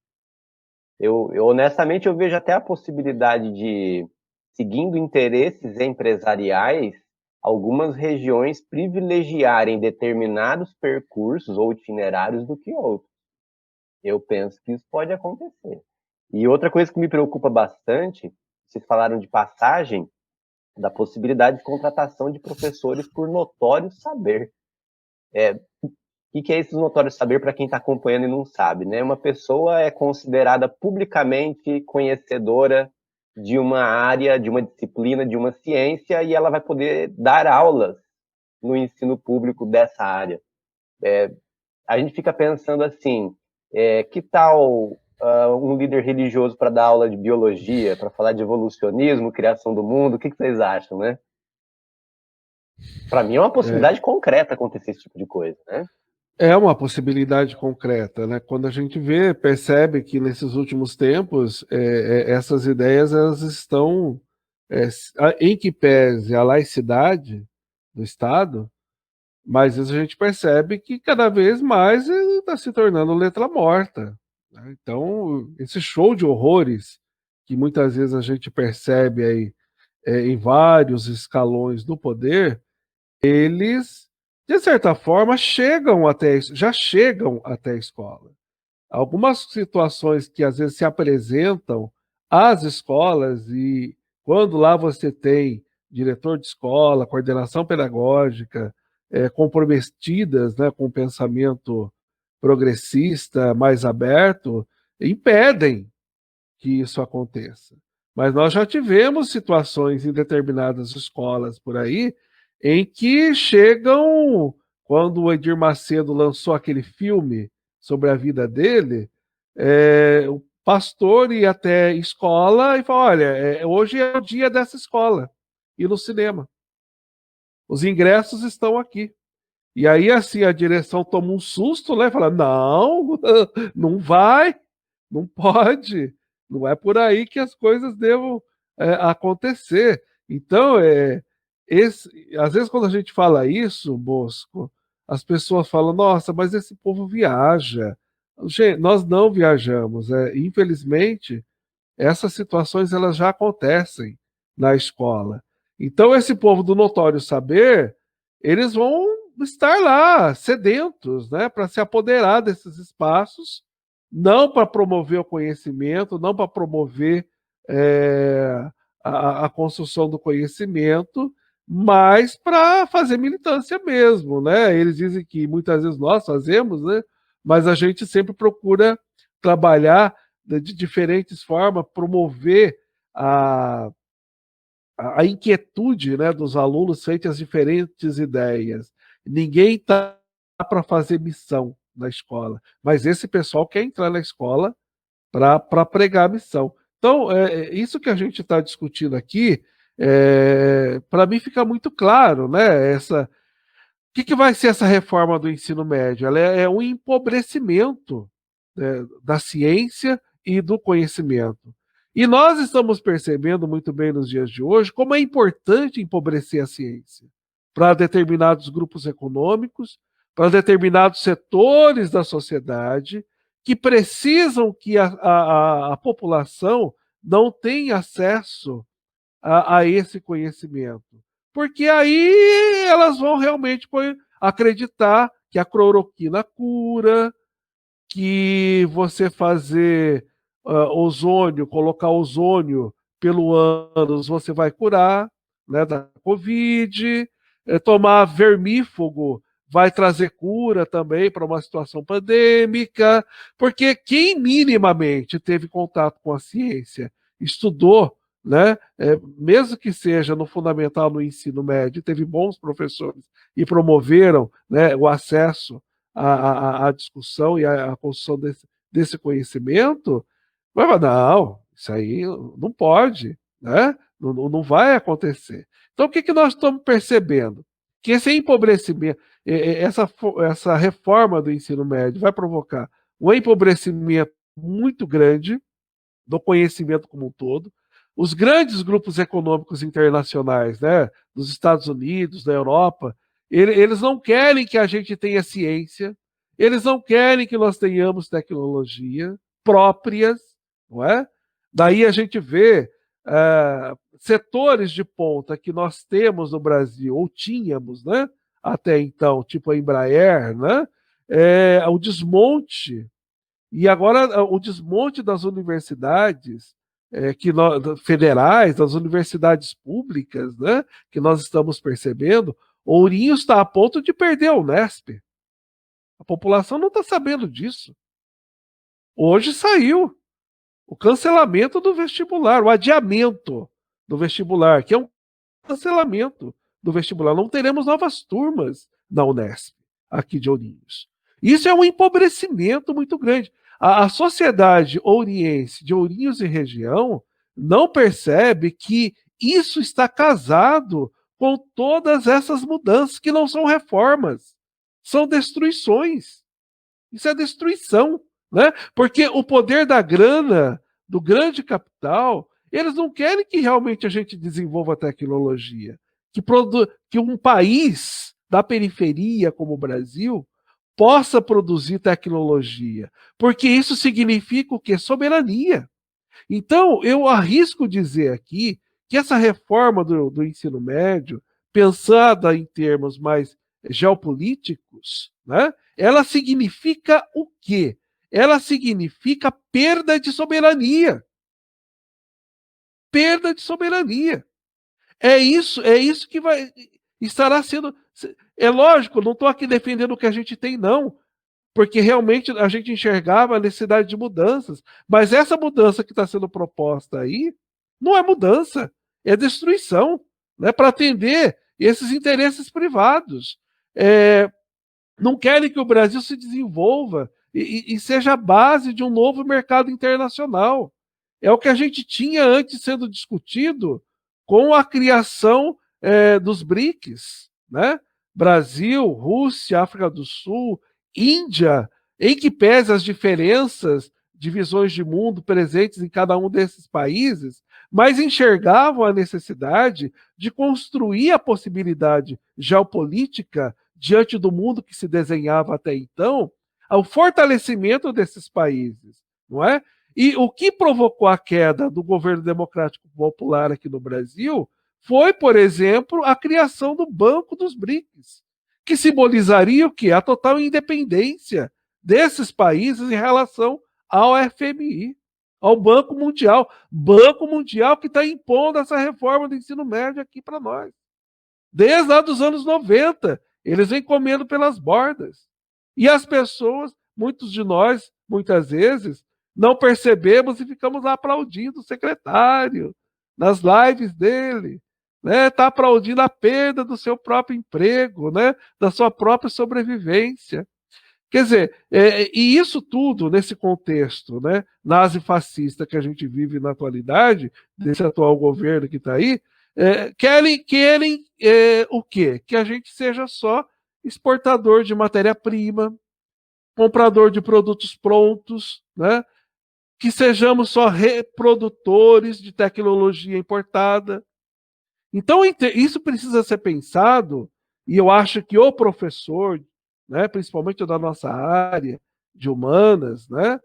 Eu honestamente, eu vejo até a possibilidade de, seguindo interesses empresariais, algumas regiões privilegiarem determinados percursos ou itinerários do que outros. Eu penso que isso pode acontecer. E outra coisa que me preocupa bastante, vocês falaram de passagem, da possibilidade de contratação de professores por notório saber. O que é esse notório saber para quem está acompanhando e não sabe, né? Uma pessoa é considerada publicamente conhecedora de uma área, de uma disciplina, de uma ciência, e ela vai poder dar aulas no ensino público dessa área. A gente fica pensando assim, que tal um líder religioso para dar aula de biologia, para falar de evolucionismo, criação do mundo? O que vocês acham, né? Para mim é uma possibilidade concreta acontecer esse tipo de coisa, né? É uma possibilidade concreta, né? Quando a gente percebe que nesses últimos tempos essas ideias elas estão em que pese a laicidade do Estado, mas a gente percebe que cada vez mais ele está se tornando letra morta, né? Então, esse show de horrores que muitas vezes a gente percebe aí em vários escalões do poder, eles, de certa forma, já chegam até a escola. Algumas situações que às vezes se apresentam às escolas, e quando lá você tem diretor de escola, coordenação pedagógica, comprometidas, né, com o pensamento progressista, mais aberto, impedem que isso aconteça. Mas nós já tivemos situações em determinadas escolas por aí em que chegam, quando o Edir Macedo lançou aquele filme sobre a vida dele, o pastor ia até a escola e falava, olha, hoje é o dia dessa escola, e no cinema. Os ingressos estão aqui. E aí, assim, a direção toma um susto, né? Fala, não, não vai, não pode, não é por aí que as coisas devam acontecer. Então, às vezes quando a gente fala isso, Bosco, as pessoas falam, nossa, mas esse povo viaja. Gente, nós não viajamos. Infelizmente, essas situações elas já acontecem na escola. Então, esse povo do notório saber, eles vão estar lá, sedentos, né, para se apoderar desses espaços, não para promover o conhecimento, não para promover a construção do conhecimento, mas para fazer militância mesmo, né? Eles dizem que muitas vezes nós fazemos, né? Mas a gente sempre procura trabalhar de diferentes formas, promover a, a inquietude, né, dos alunos frente às diferentes ideias. Ninguém está para fazer missão na escola, mas esse pessoal quer entrar na escola para pregar a missão. Então, isso que a gente está discutindo aqui, para mim fica muito claro, né? Que vai ser essa reforma do ensino médio? Ela é um empobrecimento, né, da ciência e do conhecimento. E nós estamos percebendo muito bem nos dias de hoje como é importante empobrecer a ciência para determinados grupos econômicos, para determinados setores da sociedade que precisam que a população não tenha acesso a esse conhecimento. Porque aí elas vão realmente acreditar que a cloroquina cura, que você fazer ozônio, colocar ozônio pelo ânus, você vai curar, né, da Covid, tomar vermífugo vai trazer cura também para uma situação pandêmica, porque quem minimamente teve contato com a ciência, estudou, né, mesmo que seja no fundamental, no ensino médio, teve bons professores e promoveram, né, o acesso à discussão e à construção desse conhecimento, vai falar, não, isso aí não pode, né? Não vai acontecer. Então, o que nós estamos percebendo? Que esse empobrecimento, essa reforma do ensino médio vai provocar um empobrecimento muito grande do conhecimento como um todo. Os grandes grupos econômicos internacionais, né, dos Estados Unidos, da Europa, eles não querem que a gente tenha ciência, eles não querem que nós tenhamos tecnologia próprias, não é? Daí a gente vê setores de ponta que nós temos no Brasil, ou tínhamos, né, até então, tipo a Embraer, né, o desmonte e agora o desmonte das universidades federais, das universidades públicas, né, que nós estamos percebendo, Ourinhos está a ponto de perder a Unesp. A população não está sabendo disso. Hoje saiu o cancelamento do vestibular, o adiamento do vestibular, que é um cancelamento do vestibular. Não teremos novas turmas na Unesp, aqui de Ourinhos. Isso é um empobrecimento muito grande. A sociedade ouriense, de Ourinhos e região, não percebe que isso está casado com todas essas mudanças, que não são reformas, são destruições. Isso é destruição, né? Porque o poder da grana, do grande capital, eles não querem que realmente a gente desenvolva tecnologia, que um país da periferia como o Brasil possa produzir tecnologia, porque isso significa o quê? Soberania. Então, eu arrisco dizer aqui que essa reforma do ensino médio, pensada em termos mais geopolíticos, né, ela significa o quê? Ela significa perda de soberania. Perda de soberania. É isso que estará sendo. É lógico, não estou aqui defendendo o que a gente tem, não, porque realmente a gente enxergava a necessidade de mudanças. Mas essa mudança que está sendo proposta aí não é mudança, é destruição, né, para atender esses interesses privados. Não querem que o Brasil se desenvolva e seja a base de um novo mercado internacional. É o que a gente tinha antes sendo discutido com a criação dos BRICS, né? Brasil, Rússia, África do Sul, Índia, em que pese as diferenças de visões de mundo presentes em cada um desses países, mas enxergavam a necessidade de construir a possibilidade geopolítica diante do mundo que se desenhava até então, ao fortalecimento desses países, não é? E o que provocou a queda do governo democrático popular aqui no Brasil foi, por exemplo, a criação do Banco dos BRICS, que simbolizaria o quê? A total independência desses países em relação ao FMI, ao Banco Mundial. Banco Mundial que está impondo essa reforma do ensino médio aqui para nós. Desde lá dos anos 90, eles vêm comendo pelas bordas. E as pessoas, muitos de nós, muitas vezes, não percebemos e ficamos lá aplaudindo o secretário, nas lives dele, né? Está aplaudindo a perda do seu próprio emprego, né? Da sua própria sobrevivência. Quer dizer, e isso tudo nesse contexto, né, nazi-fascista que a gente vive na atualidade, desse atual governo que está aí, querem o quê? Que a gente seja só exportador de matéria-prima, comprador de produtos prontos, né? Que sejamos só reprodutores de tecnologia importada. Então, isso precisa ser pensado, e eu acho que o professor, né, principalmente da nossa área de humanas, né,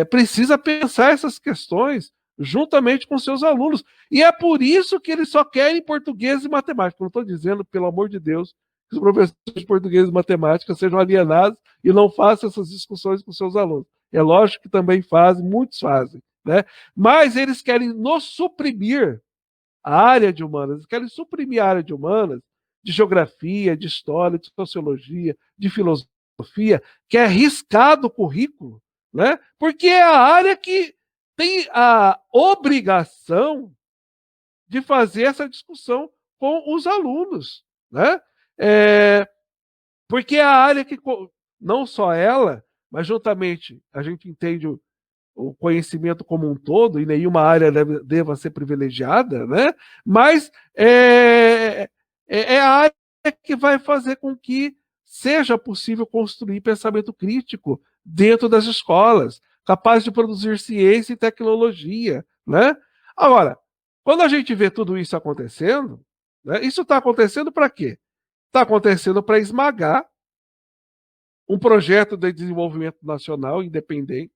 precisa pensar essas questões juntamente com seus alunos. E é por isso que eles só querem português e matemática. Não estou dizendo, pelo amor de Deus, que os professores de português e matemática sejam alienados e não façam essas discussões com seus alunos. É lógico que também fazem, muitos fazem, né? Mas eles querem nos suprimir a área de humanas, querem suprimir a área de humanas, de geografia, de história, de sociologia, de filosofia, que é riscado o currículo, né? Porque é a área que tem a obrigação de fazer essa discussão com os alunos, né? Porque é a área que, não só ela, mas juntamente a gente entende o conhecimento como um todo, e nenhuma área deva ser privilegiada, né? Mas é a área que vai fazer com que seja possível construir pensamento crítico dentro das escolas, capaz de produzir ciência e tecnologia, né? Agora, quando a gente vê tudo isso acontecendo, né, isso está acontecendo para quê? Está acontecendo para esmagar um projeto de desenvolvimento nacional independente,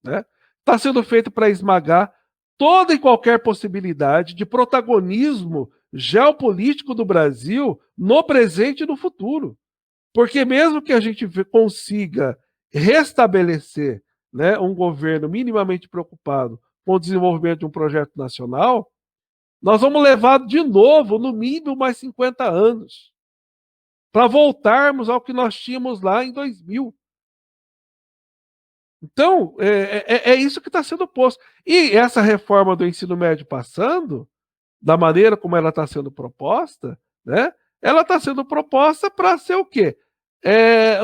né? Está sendo feito para esmagar toda e qualquer possibilidade de protagonismo geopolítico do Brasil no presente e no futuro. Porque mesmo que a gente consiga restabelecer, né, um governo minimamente preocupado com o desenvolvimento de um projeto nacional, nós vamos levar de novo, no mínimo, mais 50 anos para voltarmos ao que nós tínhamos lá em 2000. Então, é isso que está sendo posto. E essa reforma do ensino médio passando, da maneira como ela está sendo proposta, né, ela está sendo proposta para ser o quê?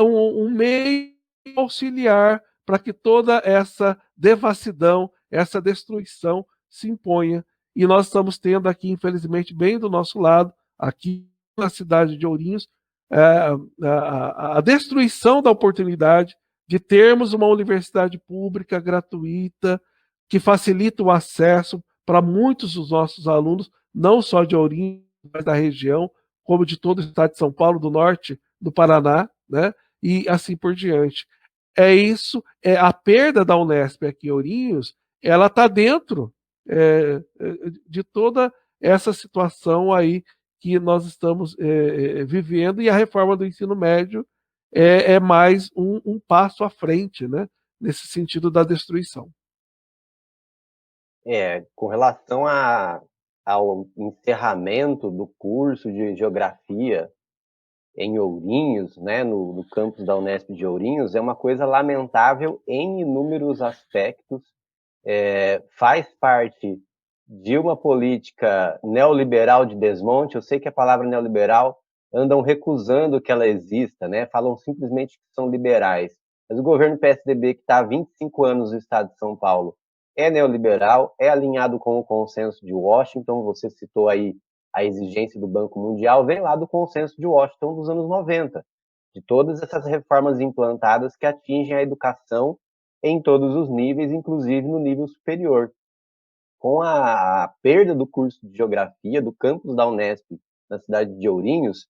Um meio auxiliar para que toda essa devassidão, essa destruição se imponha. E nós estamos tendo aqui, infelizmente, bem do nosso lado, aqui na cidade de Ourinhos, a destruição da oportunidade de termos uma universidade pública gratuita que facilita o acesso para muitos dos nossos alunos, não só de Ourinhos, mas da região, como de todo o estado de São Paulo, do norte do Paraná, né? E assim por diante. É isso, a perda da Unesp aqui em Ourinhos, ela está dentro de toda essa situação aí que nós estamos vivendo, e a reforma do ensino médio é mais um passo à frente, né, nesse sentido da destruição. Com relação ao encerramento do curso de Geografia em Ourinhos, né, no campus da Unesp de Ourinhos, é uma coisa lamentável em inúmeros aspectos, faz parte de uma política neoliberal de desmonte. Eu sei que a palavra neoliberal andam recusando que ela exista, né? Falam simplesmente que são liberais. Mas o governo PSDB, que está há 25 anos no estado de São Paulo, é neoliberal, é alinhado com o consenso de Washington. Você citou aí a exigência do Banco Mundial, vem lá do consenso de Washington dos anos 90, de todas essas reformas implantadas que atingem a educação em todos os níveis, inclusive no nível superior. Com a perda do curso de Geografia do campus da Unesp na cidade de Ourinhos,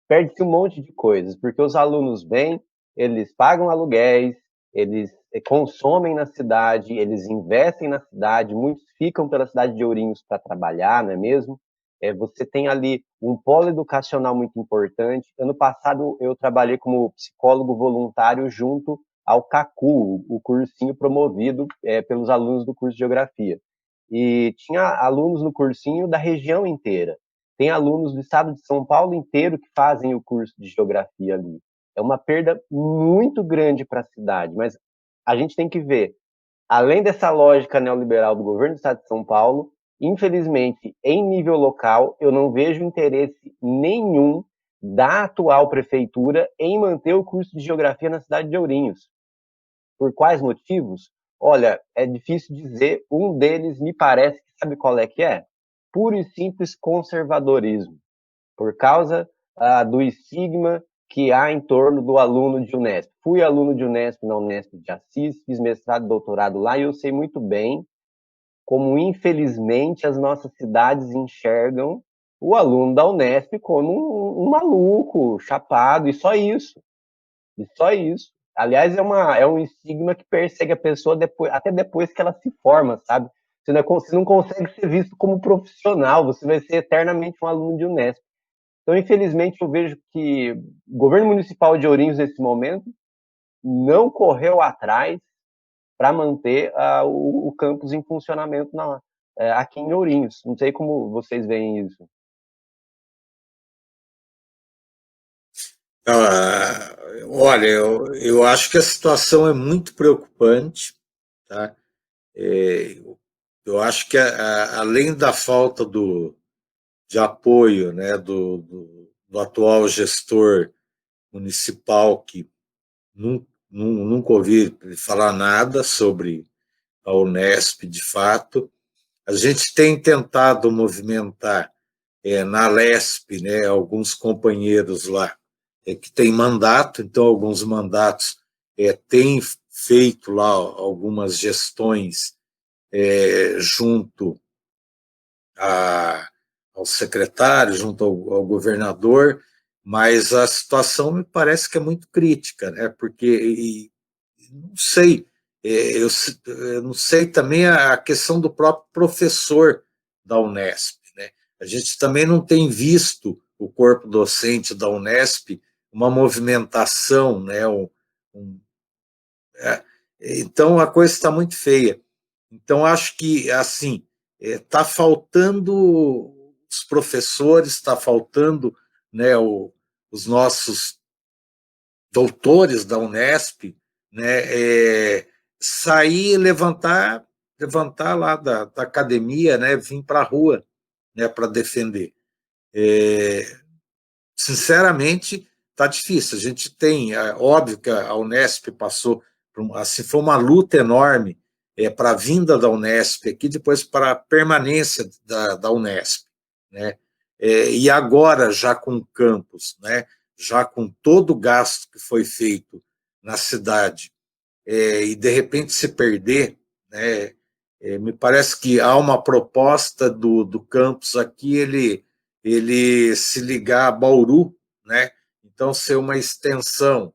perde-se um monte de coisas, porque os alunos vêm, eles pagam aluguéis, eles consomem na cidade, eles investem na cidade, muitos ficam pela cidade de Ourinhos para trabalhar, não é mesmo? Você tem ali um polo educacional muito importante. Ano passado eu trabalhei como psicólogo voluntário junto ao CACU, o cursinho promovido pelos alunos do curso de Geografia. E tinha alunos no cursinho da região inteira. Tem alunos do estado de São Paulo inteiro que fazem o curso de Geografia ali. É uma perda muito grande para a cidade, mas a gente tem que ver, além dessa lógica neoliberal do governo do estado de São Paulo, infelizmente, em nível local, eu não vejo interesse nenhum da atual prefeitura em manter o curso de Geografia na cidade de Ourinhos. Por quais motivos? Olha, é difícil dizer. Um deles me parece que sabe qual é que é? Puro e simples conservadorismo, por causa do estigma que há em torno do aluno de Unesp. Fui aluno de Unesp na Unesp de Assis, fiz mestrado e doutorado lá, e eu sei muito bem como, infelizmente, as nossas cidades enxergam o aluno da Unesp como um maluco, chapado, e só isso. E só isso. Aliás, é um estigma que persegue a pessoa até depois que ela se forma, sabe? Você não consegue ser visto como profissional, você vai ser eternamente um aluno de Unesp. Então, infelizmente, eu vejo que o governo municipal de Ourinhos, nesse momento, não correu atrás para manter o campus em funcionamento aqui em Ourinhos. Não sei como vocês veem isso. Olha, eu acho que a situação é muito preocupante, tá? Eu acho que além da falta de apoio, né, do atual gestor municipal, que nunca ouvi falar nada sobre a Unesp de fato, a gente tem tentado movimentar na Lesp, né, alguns companheiros lá que têm mandato, então alguns mandatos têm feito lá algumas gestões junto ao secretário, junto ao governador, mas a situação me parece que é muito crítica, né? Porque não sei, eu não sei também a questão do próprio professor da Unesp, né? A gente também não tem visto o corpo docente da Unesp uma movimentação, né? Então a coisa está muito feia. Então acho que assim está faltando os professores, está faltando, né, os nossos doutores da Unesp, né, sair e levantar lá da academia, né, vir para a rua, né, para defender. Sinceramente, está difícil. A gente tem, óbvio que a Unesp passou, assim, foi uma luta enorme para a vinda da Unesp aqui, depois para a permanência da Unesp, né? E agora, já com o campus, né, já com todo o gasto que foi feito na cidade, e de repente se perder, né, me parece que há uma proposta do campus aqui, ele se ligar a Bauru, né, então ser uma extensão.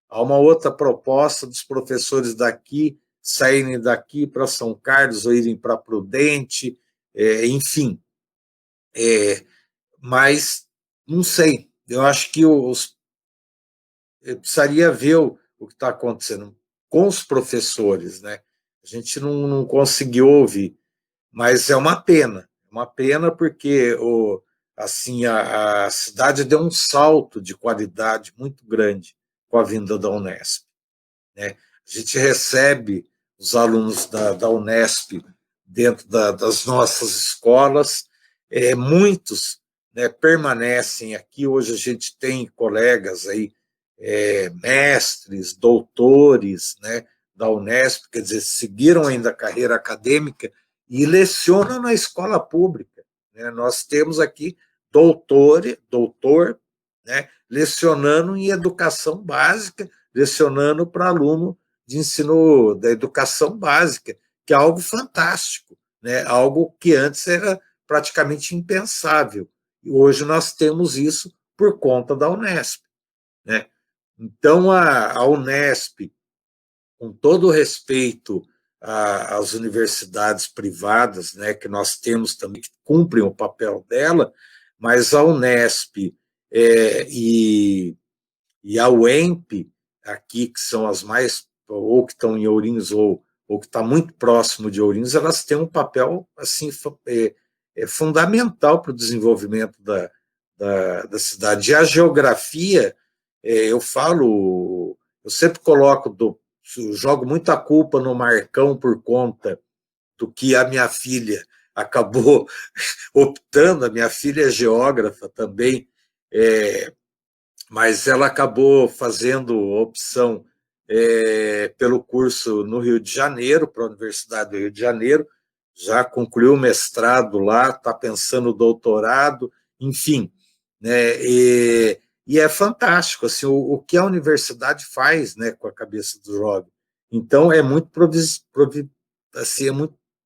Há uma outra proposta dos professores daqui saírem daqui para São Carlos ou irem para Prudente, enfim. Mas não sei, eu acho que eu precisaria ver o que está acontecendo com os professores, né? A gente não conseguiu ouvir, mas é uma pena porque assim, a cidade deu um salto de qualidade muito grande com a vinda da Unesp, né? A gente recebe os alunos da Unesp dentro das nossas escolas, muitos, né, permanecem aqui. Hoje a gente tem colegas aí mestres, doutores, né, da Unesp, quer dizer, seguiram ainda a carreira acadêmica e lecionam na escola pública. Né? Nós temos aqui doutor, né, lecionando em educação básica, lecionando para aluno de ensino da educação básica, que é algo fantástico, né? Algo que antes era praticamente impensável. E hoje nós temos isso por conta da Unesp. Né? Então, a Unesp, com todo o respeito às universidades privadas, né, que nós temos também, que cumprem o papel dela, mas a Unesp e a UEMP, aqui, que são as mais, ou que estão em Ourinhos, ou que está muito próximo de Ourinhos, elas têm um papel assim, fundamental para o desenvolvimento da cidade. E a geografia, eu sempre jogo muita culpa no Marcão por conta do que a minha filha acabou optando. A minha filha é geógrafa também, mas ela acabou fazendo opção pelo curso no Rio de Janeiro, para a Universidade do Rio de Janeiro, já concluiu o mestrado lá, está pensando no doutorado, enfim, né, e é fantástico assim, o que a universidade faz, né, com a cabeça do jovem. Então, é muito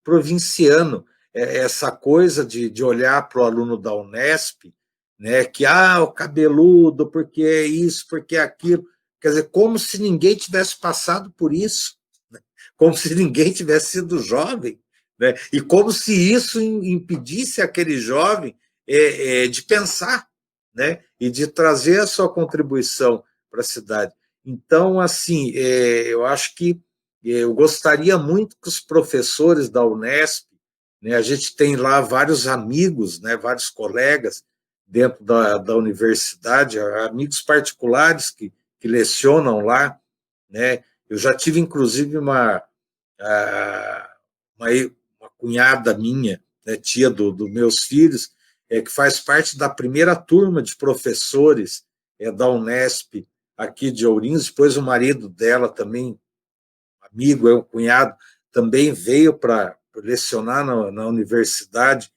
provinciano, essa coisa de olhar para o aluno da Unesp, né, que, o cabeludo, porque é isso, porque é aquilo, quer dizer, como se ninguém tivesse passado por isso, né? Como se ninguém tivesse sido jovem, né? E como se isso impedisse aquele jovem de pensar, né? E de trazer a sua contribuição para a cidade. Então, assim, eu acho que eu gostaria muito que os professores da Unesp, né, a gente tem lá vários amigos, né, vários colegas dentro da universidade, amigos particulares que lecionam lá, né? Eu já tive, inclusive, uma cunhada minha, né, tia dos meus filhos, que faz parte da primeira turma de professores da Unesp aqui de Ourinhos. Depois o marido dela também, amigo, um cunhado, também veio para lecionar na universidade.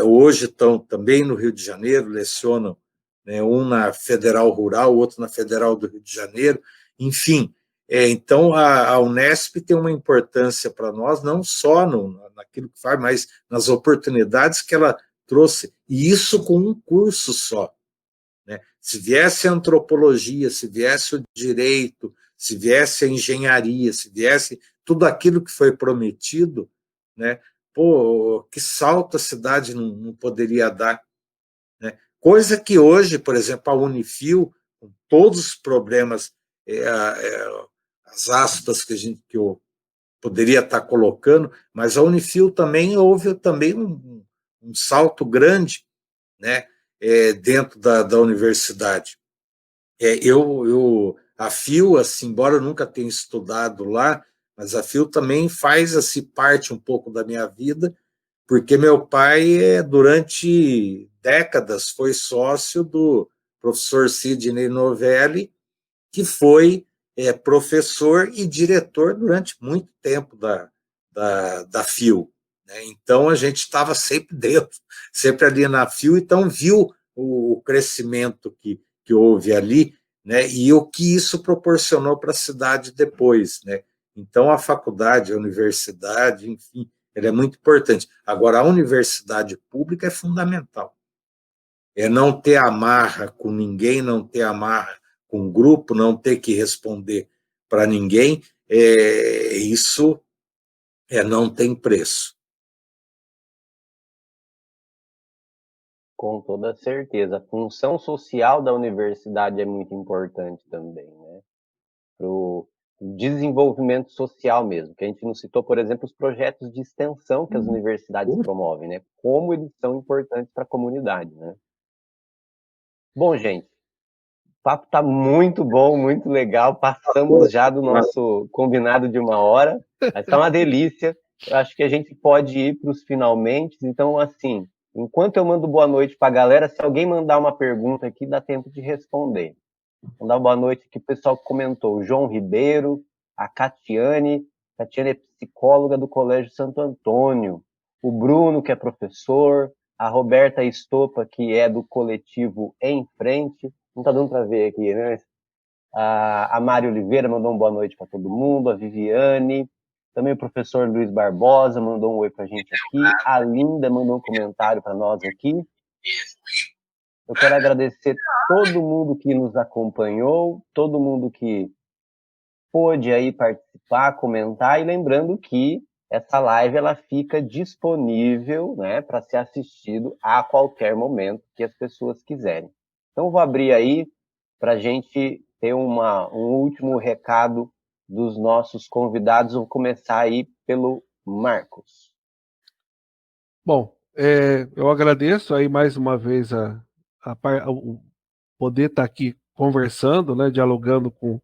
Hoje estão também no Rio de Janeiro, lecionam, né, um na Federal Rural, o outro na Federal do Rio de Janeiro, enfim. Então, a Unesp tem uma importância para nós, não só naquilo que faz, mas nas oportunidades que ela trouxe, e isso com um curso só. Né? Se viesse a antropologia, se viesse o direito, se viesse a engenharia, se viesse tudo aquilo que foi prometido, né? Pô, que salto a cidade não poderia dar, né? Coisa que hoje, por exemplo, a Unifil, com todos os problemas, as aspas que eu poderia estar colocando, mas a Unifil também houve também um salto grande, né, dentro da universidade. A FIU, assim, embora eu nunca tenha estudado lá, mas a FIU também faz assim, parte um pouco da minha vida, porque meu pai, durante décadas, foi sócio do professor Sidney Novelli, que foi professor e diretor durante muito tempo da FIU. Né? Então, a gente estava sempre dentro, sempre ali na FIU, então viu o crescimento que houve ali, né? E o que isso proporcionou para a cidade depois. Né? Então, a faculdade, a universidade, enfim, ela é muito importante. Agora, a universidade pública é fundamental. Não ter amarra com ninguém, não ter amarra com o grupo, não ter que responder para ninguém, isso não tem preço. Com toda certeza. A função social da universidade é muito importante também, né? Para o desenvolvimento social mesmo, que a gente não citou, por exemplo, os projetos de extensão que as universidades promovem, né? Como eles são importantes para a comunidade, né? Bom, gente, o papo está muito bom, muito legal. Passamos já do nosso combinado de 1 hora. Está uma delícia. Eu acho que a gente pode ir para os finalmente. Então, assim, enquanto eu mando boa noite para a galera, se alguém mandar uma pergunta aqui, dá tempo de responder. Vou dar uma boa noite aqui, o pessoal que comentou, o João Ribeiro, a Catiane é psicóloga do Colégio Santo Antônio, o Bruno, que é professor, a Roberta Estopa, que é do coletivo Em Frente, não tá dando para ver aqui, né? A Mari Oliveira mandou uma boa noite para todo mundo, a Viviane, também o professor Luiz Barbosa mandou um oi para a gente aqui, a Linda mandou um comentário para nós aqui. Eu quero agradecer todo mundo que nos acompanhou, todo mundo que pôde aí participar, comentar, e lembrando que essa live ela fica disponível, né, para ser assistido a qualquer momento que as pessoas quiserem. Então vou abrir aí para a gente ter um último recado dos nossos convidados. Vou começar aí pelo Marcos. Bom, eu agradeço aí mais uma vez o poder estar aqui conversando, né, dialogando com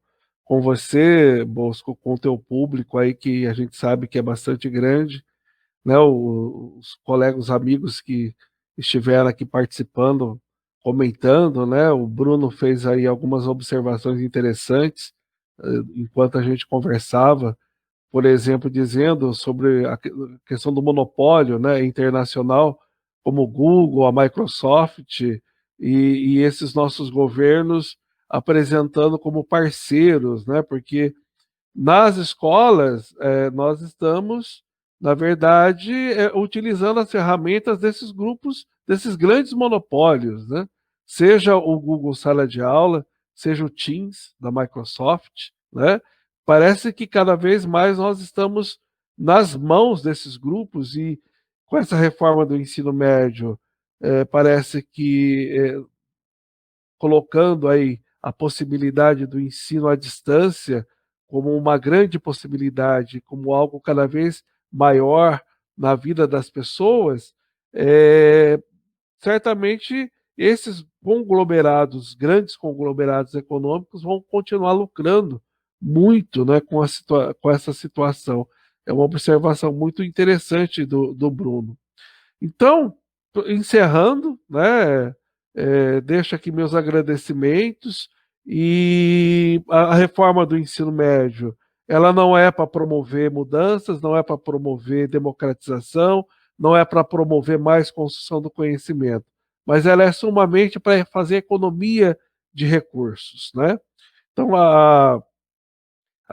você, Bosco, com o teu público aí, que a gente sabe que é bastante grande, né, os colegas, os amigos que estiveram aqui participando, comentando, né, o Bruno fez aí algumas observações interessantes, enquanto a gente conversava, por exemplo, dizendo sobre a questão do monopólio, né, internacional, como o Google, a Microsoft e esses nossos governos apresentando como parceiros, né, porque nas escolas nós estamos, na verdade, utilizando as ferramentas desses grupos, desses grandes monopólios, né, seja o Google Sala de Aula, seja o Teams da Microsoft, né, parece que cada vez mais nós estamos nas mãos desses grupos e com essa reforma do ensino médio, parece que colocando aí a possibilidade do ensino à distância como uma grande possibilidade, como algo cada vez maior na vida das pessoas, certamente esses conglomerados, grandes conglomerados econômicos, vão continuar lucrando muito, né, com essa situação. É uma observação muito interessante do Bruno. Então, encerrando, né, deixo aqui meus agradecimentos e a reforma do ensino médio, ela não é para promover mudanças, não é para promover democratização, não é para promover mais construção do conhecimento, mas ela é sumamente para fazer economia de recursos, né? Então, a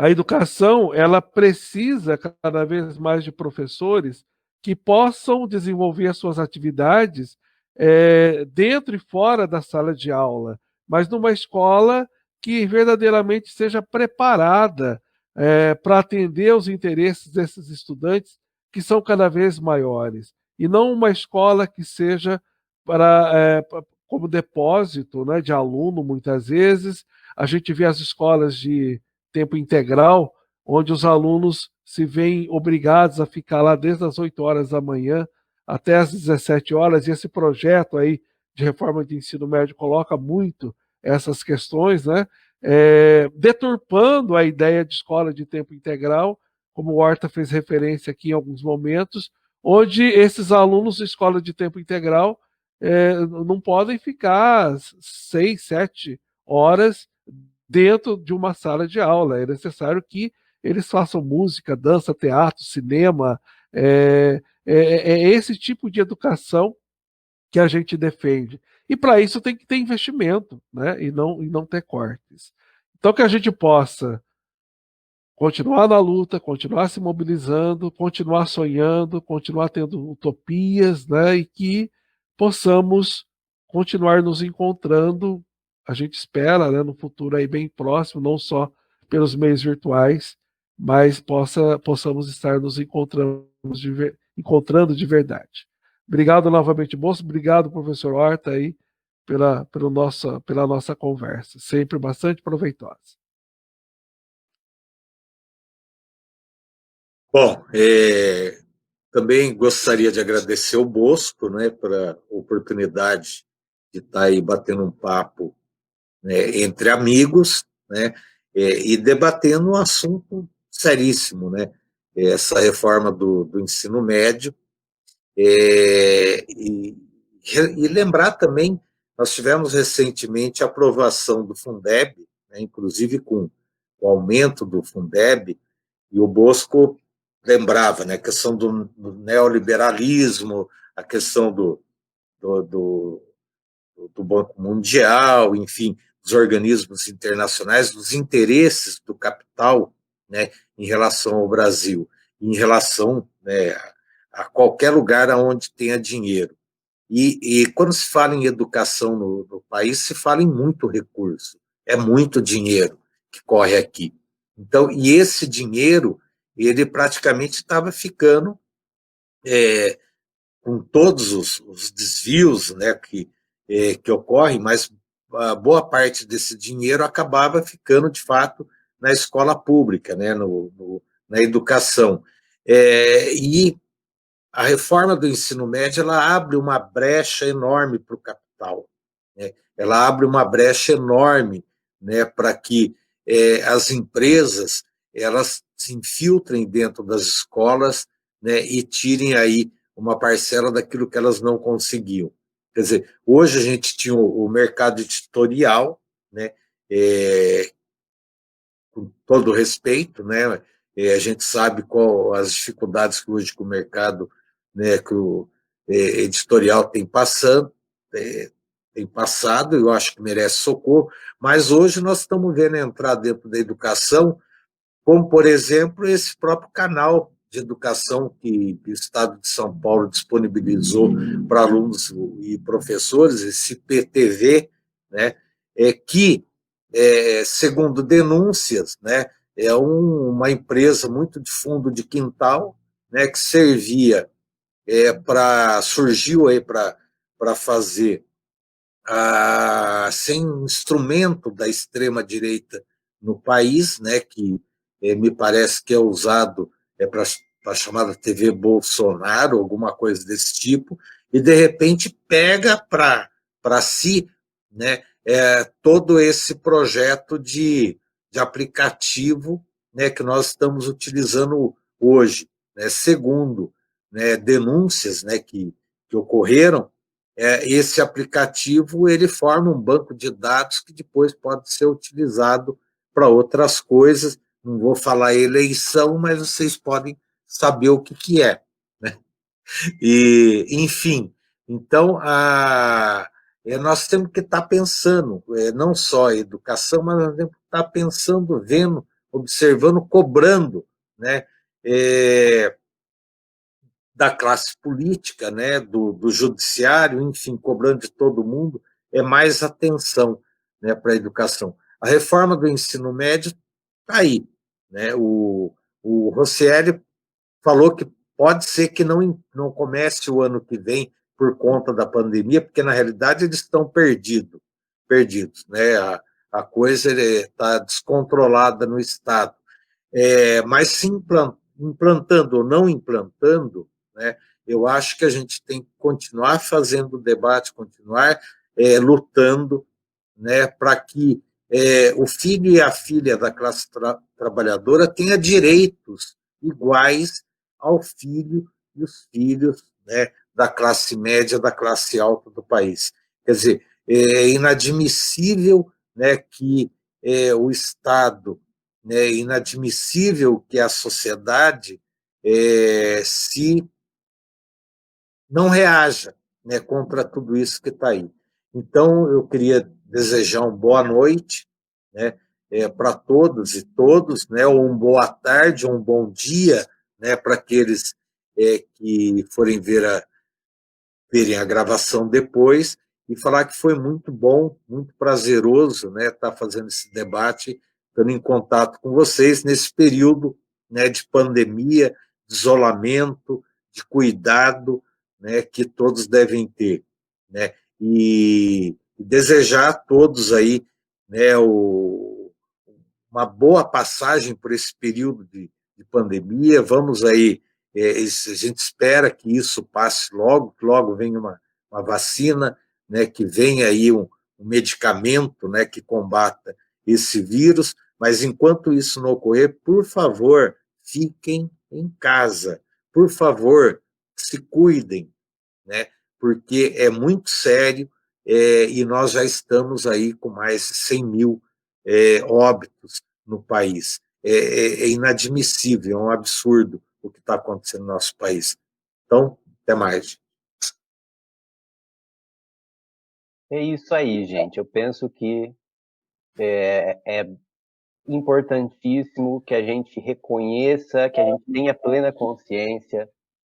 educação, ela precisa cada vez mais de professores que possam desenvolver as suas atividades dentro e fora da sala de aula, mas numa escola que verdadeiramente seja preparada para atender os interesses desses estudantes que são cada vez maiores, e não uma escola que seja como depósito, né, de aluno, muitas vezes. A gente vê as escolas de tempo integral, onde os alunos se veem obrigados a ficar lá desde as 8 horas da manhã até as 17 horas, e esse projeto aí de reforma de ensino médio coloca muito essas questões, né? Deturpando a ideia de escola de tempo integral, como o Horta fez referência aqui em alguns momentos, onde esses alunos de escola de tempo integral não podem ficar 6, 7 horas dentro de uma sala de aula. É necessário que eles façam música, dança, teatro, cinema. É esse tipo de educação que a gente defende. E para isso tem que ter investimento, né? E não ter cortes. Então, que a gente possa continuar na luta, continuar se mobilizando, continuar sonhando, continuar tendo utopias, né? E que possamos continuar nos encontrando, a gente espera, né, no futuro aí bem próximo, não só pelos meios virtuais, mas possamos estar nos encontrando de verdade. Obrigado novamente, moço. Obrigado, professor Horta, aí, pela nossa conversa, sempre bastante proveitosa. Bom, também gostaria de agradecer ao Bosco, né, pela oportunidade de estar aí batendo um papo, né, entre amigos, né, e debatendo um assunto seríssimo, né, essa reforma do ensino médio, e lembrar também Nós tivemos recentemente a aprovação do Fundeb, né, inclusive com o aumento do Fundeb, e o Bosco lembrava, né, a questão do neoliberalismo, a questão do, do, do Banco Mundial, enfim, dos organismos internacionais, dos interesses do capital, né, em relação ao Brasil, em relação, né, a qualquer lugar onde tenha dinheiro. E quando se fala em educação no país, se fala em muito recurso, é muito dinheiro que corre aqui. Então, e esse dinheiro, ele praticamente estava ficando com todos os desvios, né, que ocorrem, mas a boa parte desse dinheiro acabava ficando, de fato, na escola pública, né, na educação. E a reforma do ensino médio ela abre uma brecha enorme para o capital, né? Ela abre uma brecha enorme, né, para que as empresas elas se infiltrem dentro das escolas, né, e tirem aí uma parcela daquilo que elas não conseguiam. Quer dizer, hoje a gente tinha o mercado editorial, né, é, com todo respeito, né? A gente sabe qual as dificuldades que hoje o mercado, né, que o editorial tem passado, eu acho que merece socorro, mas hoje nós estamos vendo entrar dentro da educação, como, por exemplo, esse próprio canal de educação que o Estado de São Paulo disponibilizou para alunos e professores, esse PTV, né, que segundo denúncias, né, uma empresa muito de fundo de quintal, né, que servia surgiu aí para fazer sem instrumento da extrema direita no país, né, que me parece que é usado para a chamada TV Bolsonaro, alguma coisa desse tipo, e de repente pega para si, né, todo esse projeto de aplicativo, né, que nós estamos utilizando hoje, né, segundo, né, denúncias, né, que ocorreram. Esse aplicativo ele forma um banco de dados que depois pode ser utilizado para outras coisas. Não vou falar eleição, mas vocês podem saber o que é, né? E, enfim, então nós temos que estar pensando, não só a educação, mas nós temos que estar pensando, vendo, observando, cobrando, né? Da classe política, né, do judiciário, enfim, cobrando de todo mundo, é mais atenção, né, para a educação. A reforma do ensino médio está aí. Né? O Rosselli falou que pode ser que não comece o ano que vem por conta da pandemia, porque, na realidade, eles estão perdidos. Né? A coisa está descontrolada no Estado. Mas se implantando ou não implantando, né, eu acho que a gente tem que continuar fazendo o debate, continuar lutando, né, para que o filho e a filha da classe trabalhadora tenha direitos iguais ao filho e os filhos, né, da classe média, da classe alta do país. Quer dizer, é inadmissível, né, que o Estado, né, inadmissível que a sociedade se não reaja, né, contra tudo isso que está aí. Então, eu queria desejar uma boa noite, né, para todos e todos, né, ou uma boa tarde, ou um bom dia, né, para aqueles que forem verem a gravação depois, e falar que foi muito bom, muito prazeroso, né, estar fazendo esse debate, estando em contato com vocês nesse período, né, de pandemia, de isolamento, de cuidado, né, que todos devem ter, né, e desejar a todos aí, né, uma boa passagem por esse período de pandemia. Vamos aí, a gente espera que isso passe logo, que logo venha uma vacina, né, que venha aí um medicamento, né, que combata esse vírus, mas enquanto isso não ocorrer, por favor, fiquem em casa, por favor, se cuidem, né, porque é muito sério e nós já estamos aí com mais de 100 mil óbitos no país. É inadmissível, é um absurdo o que está acontecendo no nosso país. Então, até mais. É isso aí, gente. Eu penso que é importantíssimo que a gente reconheça, que a gente tenha plena consciência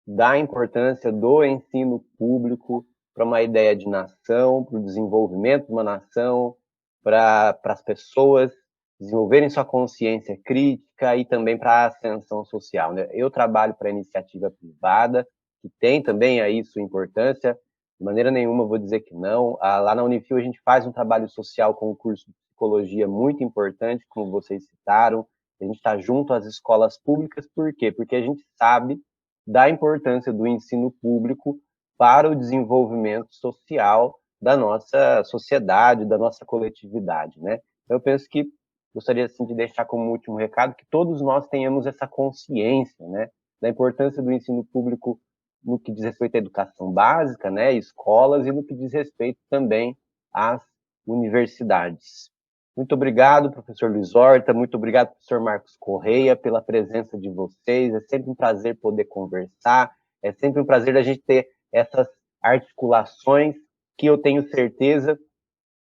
da importância do ensino público para uma ideia de nação, para o desenvolvimento de uma nação, para as pessoas desenvolverem sua consciência crítica e também para a ascensão social, né? Eu trabalho para a iniciativa privada, que tem também aí sua importância, de maneira nenhuma vou dizer que não. Lá na Unifil a gente faz um trabalho social com o curso de psicologia muito importante, como vocês citaram. A gente está junto às escolas públicas, por quê? Porque a gente sabe da importância do ensino público para o desenvolvimento social da nossa sociedade, da nossa coletividade, né? Eu penso que gostaria assim de deixar como último recado que todos nós tenhamos essa consciência, né, da importância do ensino público no que diz respeito à educação básica, né, escolas, e no que diz respeito também às universidades. Muito obrigado, professor Luiz Horta, muito obrigado, professor Marcos Correia, pela presença de vocês. É sempre um prazer poder conversar, é sempre um prazer a gente ter essas articulações que eu tenho certeza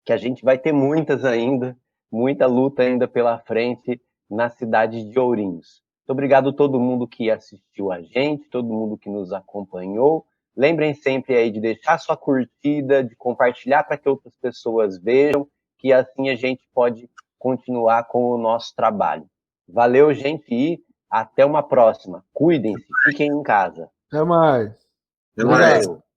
que a gente vai ter muitas ainda, muita luta ainda pela frente na cidade de Ourinhos. Muito obrigado a todo mundo que assistiu a gente, todo mundo que nos acompanhou. Lembrem sempre aí de deixar sua curtida, de compartilhar para que outras pessoas vejam, que assim a gente pode continuar com o nosso trabalho. Valeu, gente, e até uma próxima. Cuidem-se, fiquem em casa. Até mais. Até mais. Valeu.